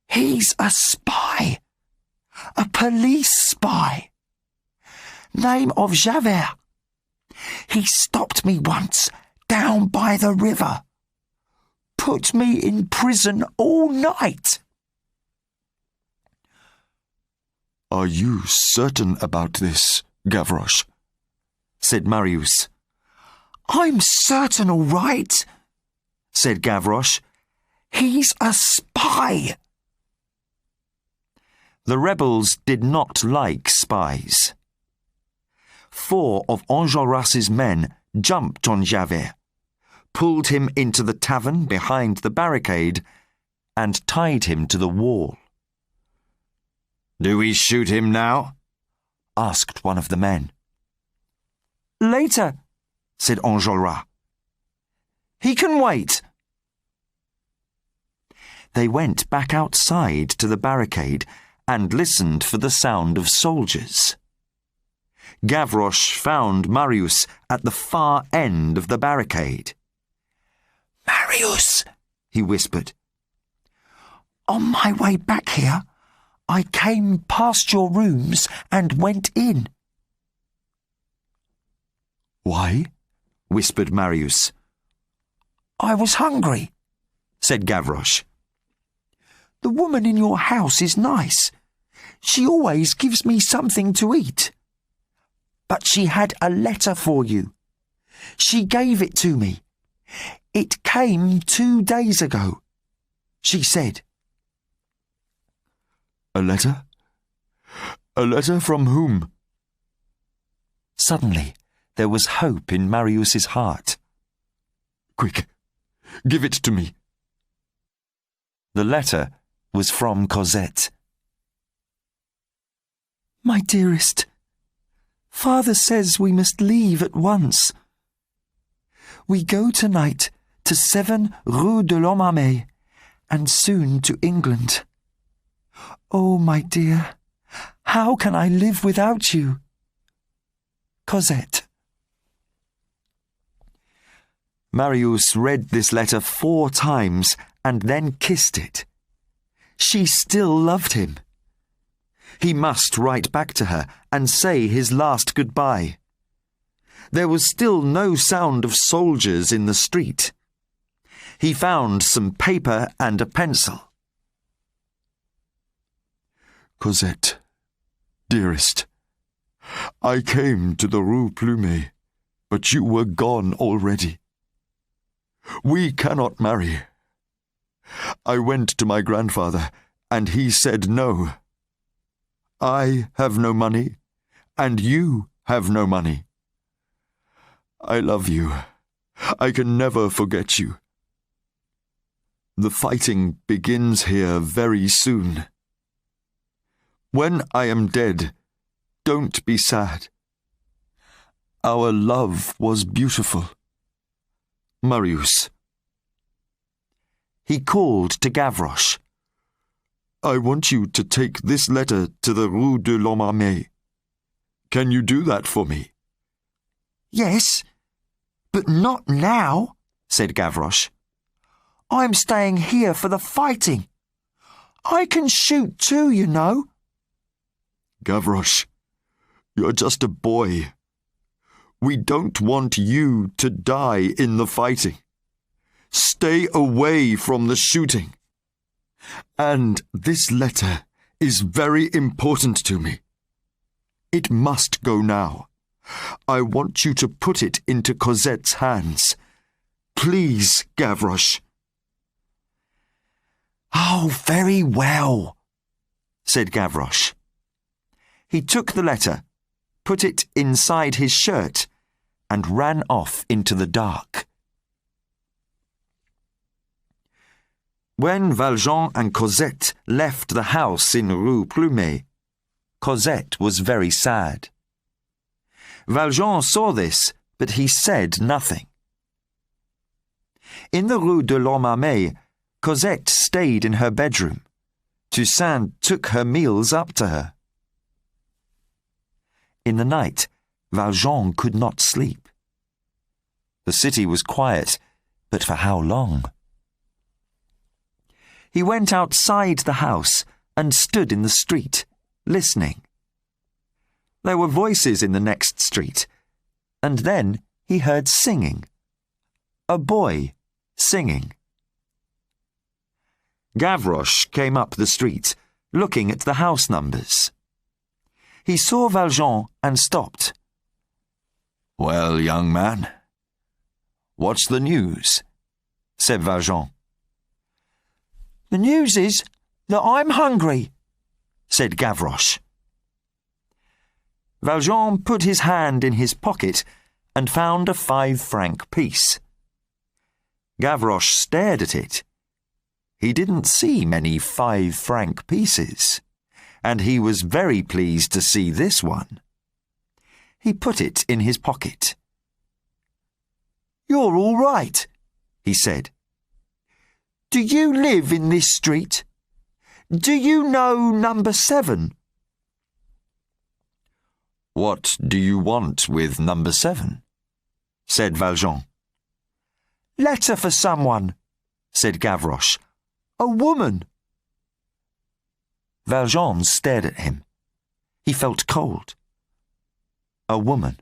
He's a spy. A police spy. Name of Javert. He stopped me once down by the river. Put me in prison all night. Are you certain about this, Gavroche? Said Marius. I'm certain all right, said Gavroche. He's a spy. The rebels did not like spies. 4 of Enjolras's men jumped on Javert, pulled him into the tavern behind the barricade, and tied him to the wall. Do we shoot him now? Asked one of the men. Later, said Enjolras. He can wait. They went back outside to the barricade and listened for the sound of soldiers. Gavroche found Marius at the far end of the barricade. Marius, he whispered. On my way back here, I came past your rooms and went in. Why? Whispered Marius. I was hungry, said Gavroche. The woman in your house is nice. She always gives me something to eat. But she had a letter for you. She gave it to me. It came 2 days ago, she said. A letter? A letter from whom? Suddenly, there was hope in Marius's heart. Quick, give it to me. The letter was from Cosette. My dearest, Father says we must leave at once. We go tonight to 7 Rue de l'Homme Armé and soon to England. Oh, my dear, how can I live without you? Cosette. Marius read this letter 4 times and then kissed it. She still loved him. He must write back to her and say his last goodbye. There was still no sound of soldiers in the street. He found some paper and a pencil. Cosette, dearest, I came to the Rue Plumet, but you were gone already. We cannot marry. I went to my grandfather, and he said no. I have no money, and you have no money. I love you. I can never forget you. The fighting begins here very soon. When I am dead, don't be sad. Our love was beautiful. Marius. He called to Gavroche. I want you to take this letter to the Rue de l'Homme Armé. Can you do that for me? Yes, but not now, said Gavroche. I'm staying here for the fighting. I can shoot too, you know. Gavroche, you're just a boy. We don't want you to die in the fighting. Stay away from the shooting. And this letter is very important to me. It must go now. I want you to put it into Cosette's hands. Please, Gavroche. Oh, very well, said Gavroche. He took the letter, put it inside his shirt, and ran off into the dark. When Valjean and Cosette left the house in Rue Plumet, Cosette was very sad. Valjean saw this, but he said nothing. In the Rue de l'Homme Armé, Cosette stayed in her bedroom. Toussaint took her meals up to her. In the night, Valjean could not sleep. The city was quiet, but for how long? He went outside the house and stood in the street, listening. There were voices in the next street, and then he heard singing. A boy singing. Gavroche came up the street, looking at the house numbers. He saw Valjean and stopped. "Well, young man, what's the news?" said Valjean. "The news is that I'm hungry," said Gavroche. Valjean put his hand in his pocket and found a 5-franc piece. Gavroche stared at it. He didn't see many 5-franc pieces, and he was very pleased to see this one. He put it in his pocket. "You're all right," he said. "Do you live in this street? Do you know number 7? "What do you want with number 7? said Valjean. "Letter for someone," said Gavroche. "A woman." Valjean stared at him. He felt cold. A woman.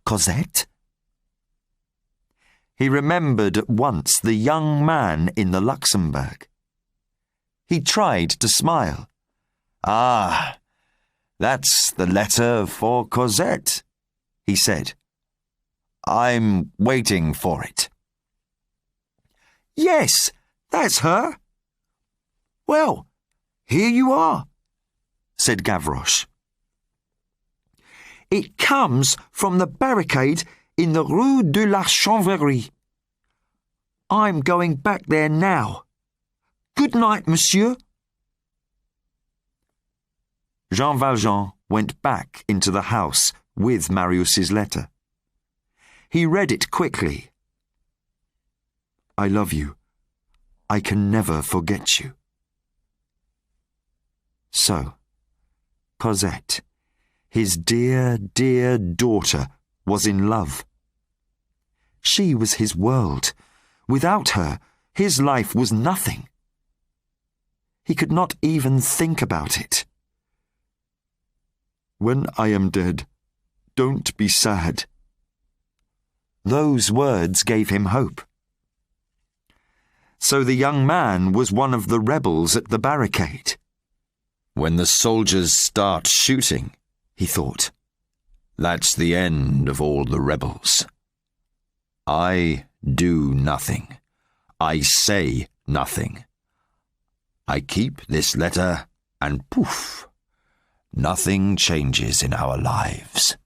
Cosette? He remembered at once the young man in the Luxembourg. He tried to smile. "Ah, that's the letter for Cosette," he said. "I'm waiting for it." "Yes, that's her." "Well, here you are," said Gavroche. "It comes from the barricade in the Rue de la Chanvrerie. I'm going back there now. Good night, monsieur." Jean Valjean went back into the house with Marius's letter. He read it quickly. "I love you. I can never forget you." So, Cosette, his dear, dear daughter, was in love. She was his world. Without her, his life was nothing. He could not even think about it. "When I am dead, don't be sad." Those words gave him hope. So the young man was one of the rebels at the barricade. "When the soldiers start shooting," he thought, "that's the end of all the rebels. I do nothing. I say nothing. I keep this letter and poof, nothing changes in our lives."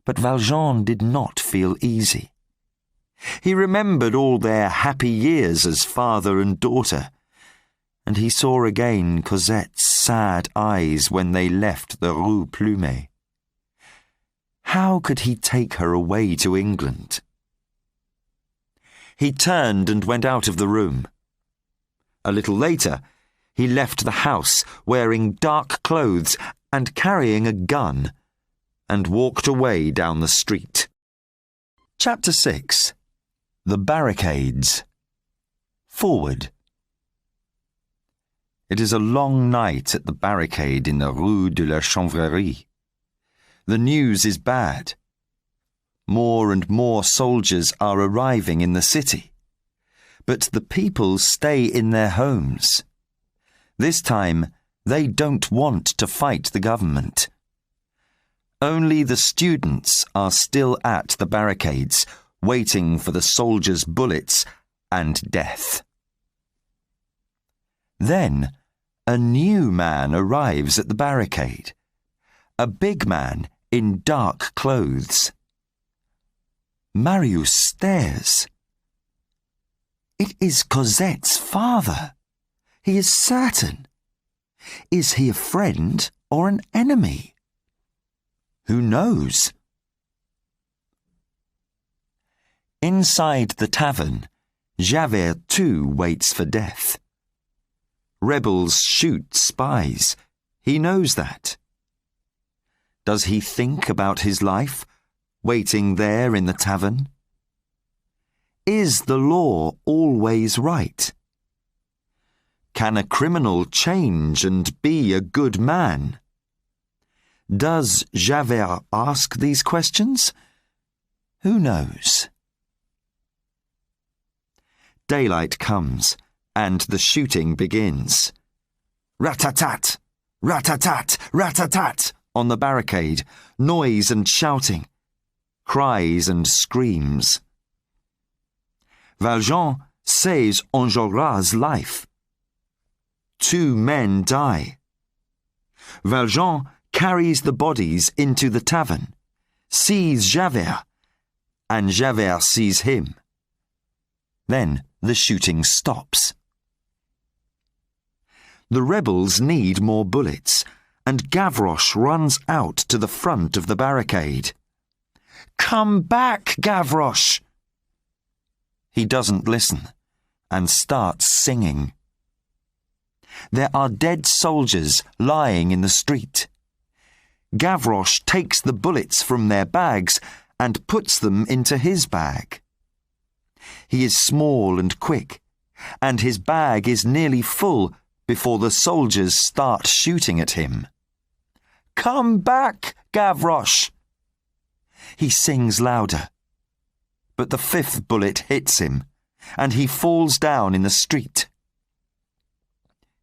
But Valjean did not feel easy. He remembered all their happy years as father and daughter, and he saw again Cosette's sad eyes when they left the Rue Plumet. How could he take her away to England? He turned and went out of the room. A little later, he left the house wearing dark clothes and carrying a gun, and walked away down the street. Chapter 6. The Barricades. Forward. It is a long night at the barricade in the Rue de la Chanvrerie. The news is bad. More and more soldiers are arriving in the city. But the people stay in their homes. This time, they don't want to fight the government. Only the students are still at the barricades, waiting for the soldiers' bullets and death. Then, a new man arrives at the barricade. A big man in dark clothes. Marius stares. It is Cosette's father. He is certain. Is he a friend or an enemy? Who knows? Inside the tavern, Javert too waits for death. Rebels shoot spies. He knows that. Does he think about his life, waiting there in the tavern? Is the law always right? Can a criminal change and be a good man? Does Javert ask these questions? Who knows? Daylight comes, and the shooting begins. Rat-tat-tat! Rat-tat-tat! Rat-tat-tat! On the barricade, noise and shouting, cries and screams. Valjean saves Enjolras' life. 2 men die. Valjean carries the bodies into the tavern, sees Javert, and Javert sees him. Then the shooting stops. The rebels need more bullets, and Gavroche runs out to the front of the barricade. "Come back, Gavroche!" He doesn't listen and starts singing. There are dead soldiers lying in the street. Gavroche takes the bullets from their bags and puts them into his bag. He is small and quick, and his bag is nearly full before the soldiers start shooting at him. "Come back, Gavroche!" He sings louder, but the 5th bullet hits him, and he falls down in the street.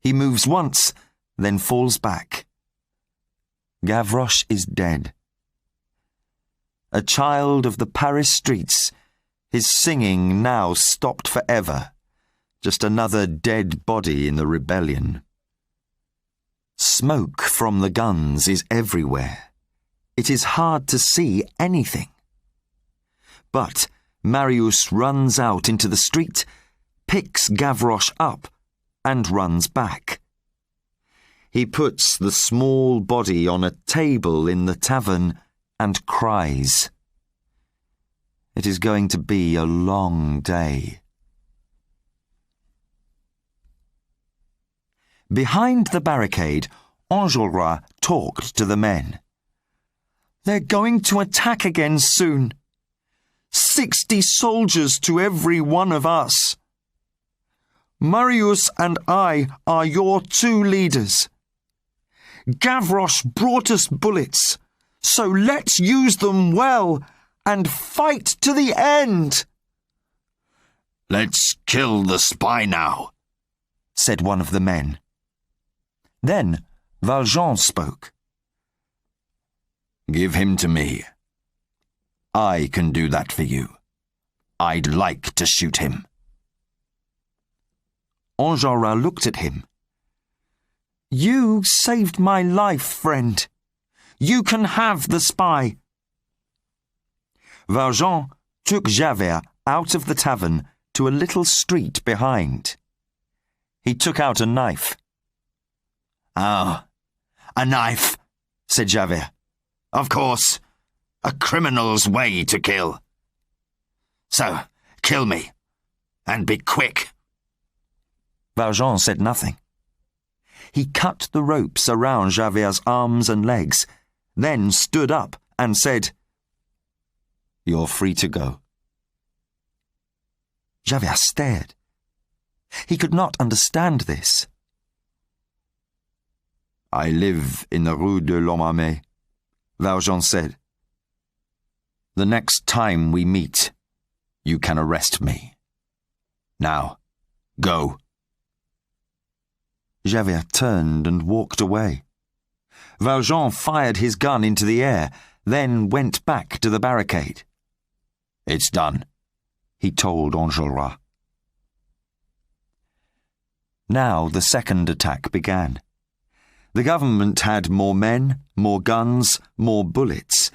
He moves once, then falls back. Gavroche is dead. A child of the Paris streets, his singing now stopped forever, just another dead body in the rebellion. Smoke from the guns is everywhere. It is hard to see anything. But Marius runs out into the street, picks Gavroche up, and runs back. He puts the small body on a table in the tavern and cries. It is going to be a long day. Behind the barricade, Enjolras talked to the men. "They're going to attack again soon. 60 soldiers to every one of us. Marius and I are your 2 leaders. Gavroche brought us bullets, so let's use them well and fight to the end." "Let's kill the spy now," said one of the men. Then Valjean spoke. "Give him to me. I can do that for you. I'd like to shoot him." Enjolras looked at him. "You saved my life, friend. You can have the spy." Valjean took Javert out of the tavern to a little street behind. He took out a knife. "Ah, a knife," said Javert. "Of course, a criminal's way to kill. So, kill me, and be quick." Valjean said nothing. He cut the ropes around Javert's arms and legs, then stood up and said, "You're free to go." Javert stared. He could not understand this. "I live in the Rue de l'Homme Armé," Valjean said. "The next time we meet, you can arrest me. Now, go." Javert turned and walked away. Valjean fired his gun into the air, then went back to the barricade. "It's done," he told Enjolras. Now the second attack began. The government had more men, more guns, more bullets,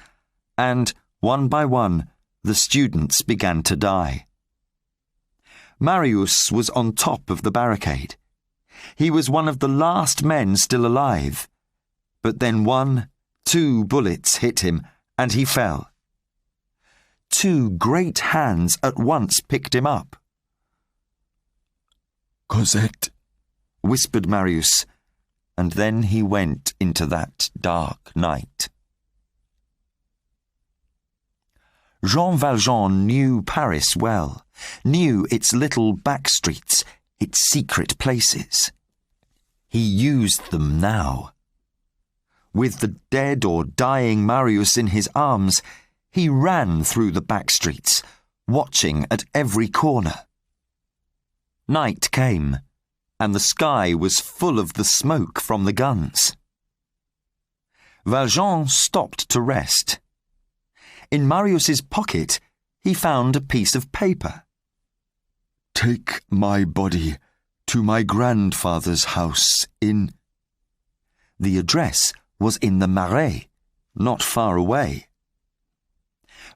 and, one by one, the students began to die. Marius was on top of the barricade. He was one of the last men still alive, but then 1, 2 bullets hit him, and he fell. 2 great hands at once picked him up. Cosette, whispered Marius, and then he went into that dark night. Jean Valjean knew Paris well, knew its little back streets, its secret places. He used them now. With the dead or dying Marius in his arms, he ran through the back streets, watching at every corner. Night came, and the sky was full of the smoke from the guns. Valjean stopped to rest. In Marius's pocket, he found a piece of paper. take my body to my grandfather's house in... The address was in the Marais, not far away.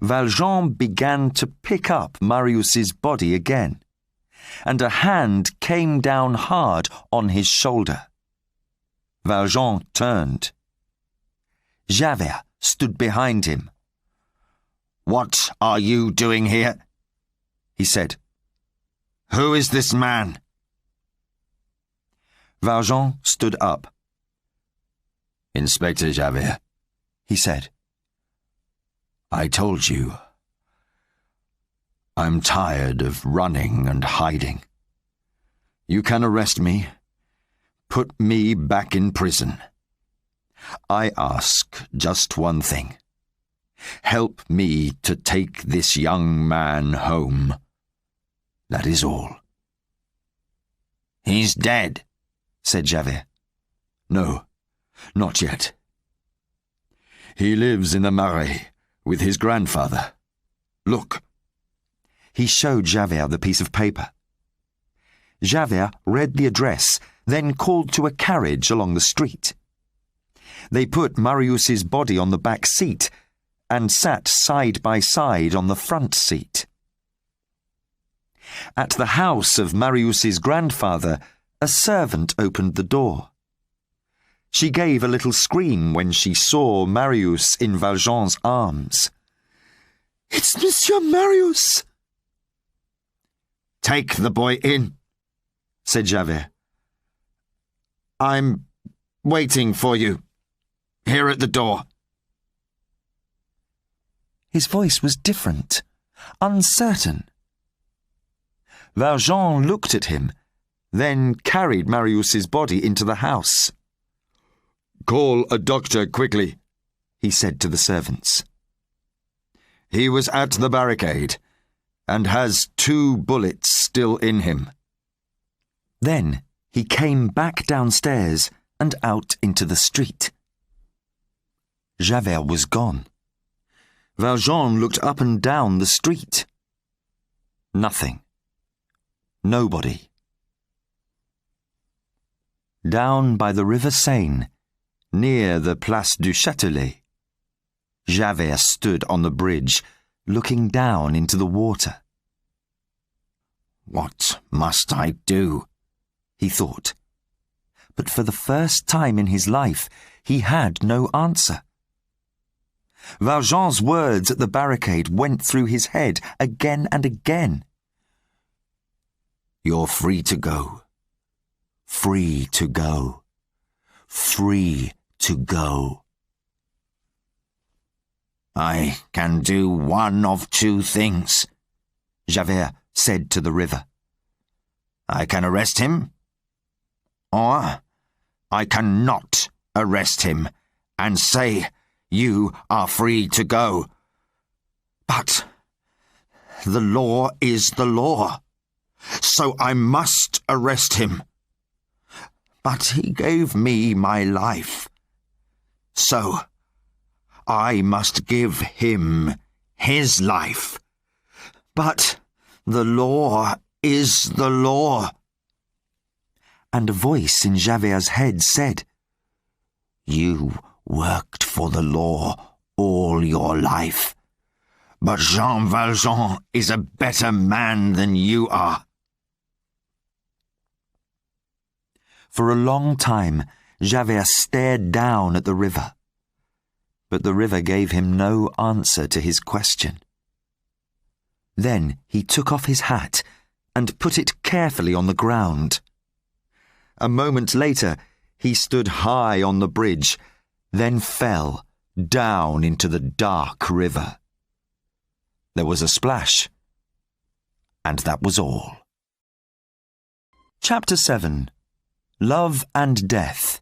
Valjean began to pick up Marius's body again, and a hand came down hard on his shoulder. Valjean turned. Javert stood behind him. "What are you doing here?" he said. "Who is this man?" Valjean stood up. "Inspector Javert," he said. "I told you. I'm tired of running and hiding. You can arrest me. Put me back in prison. I ask just one thing. Help me to take this young man home. That is all." "He's dead," said Javert. "No, not yet. He lives in the Marais with his grandfather. Look." He showed Javert the piece of paper. Javert read the address, then called to a carriage along the street. They put Marius's body on the back seat and sat side by side on the front seat. At the house of Marius's grandfather, a servant opened the door. She gave a little scream when she saw Marius in Valjean's arms. "It's Monsieur Marius!" "Take the boy in," said Javert. "I'm waiting for you, here at the door." His voice was different, uncertain. Valjean looked at him, then carried Marius's body into the house. "Call a doctor quickly," he said to the servants. "He was at the barricade and has 2 bullets still in him." Then he came back downstairs and out into the street. Javert was gone. Valjean looked up and down the street. Nothing. Nobody. Down by the river Seine, near the Place du Châtelet, Javert stood on the bridge, looking down into the water. "What must I do?" he thought. But for the first time in his life, he had no answer. Valjean's words at the barricade went through his head again and again. "You're free to go. Free to go. Free to go." "I can do one of 2 things," Javert said to the river. "I can arrest him, or I cannot arrest him and say you are free to go. But the law is the law, so I must arrest him. But he gave me my life, so I must give him his life. But the law is the law." And a voice in Javert's head said, "You worked for the law all your life, but Jean Valjean is a better man than you are." For a long time, Javert stared down at the river. But the river gave him no answer to his question. Then he took off his hat and put it carefully on the ground. A moment later, he stood high on the bridge, then fell down into the dark river. There was a splash, and that was all. Chapter 7. Love and Death.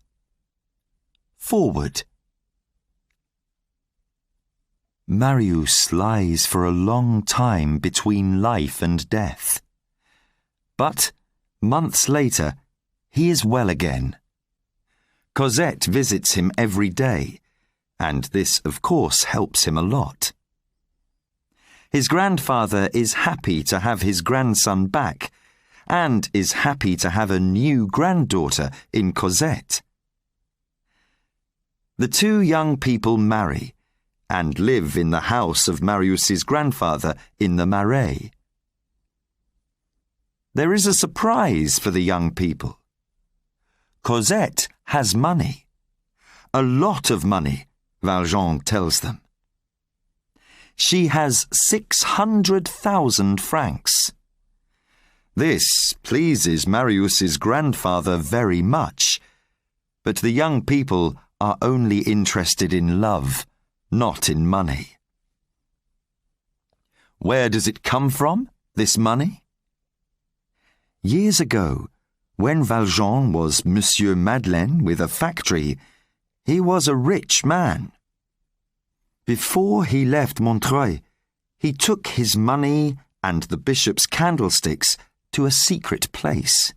Forward. Marius lies for a long time between life and death. But, months later, he is well again. Cosette visits him every day, and this, of course, helps him a lot. His grandfather is happy to have his grandson back, and is happy to have a new granddaughter in Cosette. The two young people marry, and live in the house of Marius's grandfather in the Marais. There is a surprise for the young people. Cosette has money. A lot of money, Valjean tells them. She has 600,000 francs. This pleases Marius's grandfather very much, but the young people are only interested in love, not in money. Where does it come from, this money? Years ago, when Valjean was Monsieur Madeleine with a factory, he was a rich man. Before he left Montreuil, he took his money and the bishop's candlesticks to a secret place.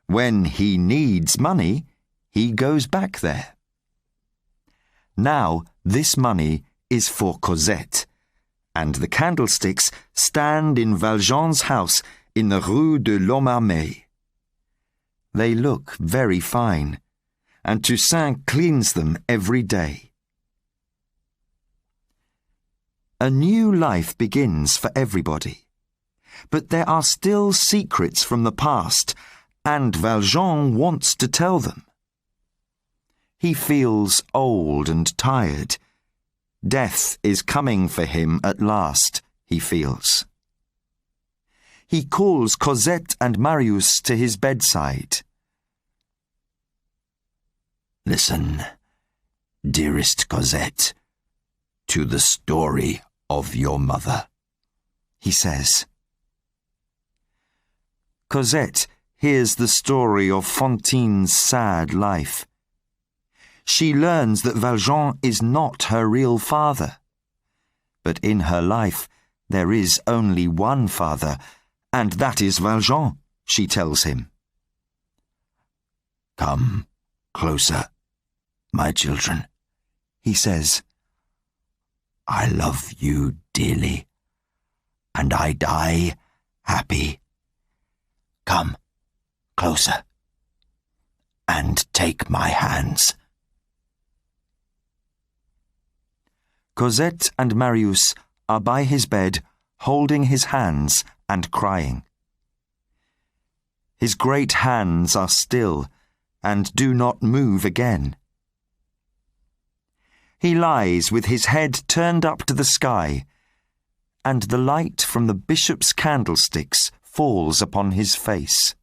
When he needs money, he goes back there. Now this money is for Cosette, and the candlesticks stand in Valjean's house in the Rue de l'Homme-Armé. They look very fine, and Toussaint cleans them every day. A new life begins for everybody, but there are still secrets from the past, and Valjean wants to tell them. He feels old and tired. Death is coming for him at last, he feels. He calls Cosette and Marius to his bedside. Listen, dearest Cosette, to the story of your mother, he says. Cosette hears the story of Fantine's sad life. She learns that Valjean is not her real father. But in her life, there is only one father, and that is Valjean, she tells him. Come closer, my children, he says. I love you dearly, and I die happy. Come closer, and take my hands. Cosette and Marius are by his bed, holding his hands and crying. His great hands are still and do not move again. He lies with his head turned up to the sky, and the light from the bishop's candlesticks falls upon his face.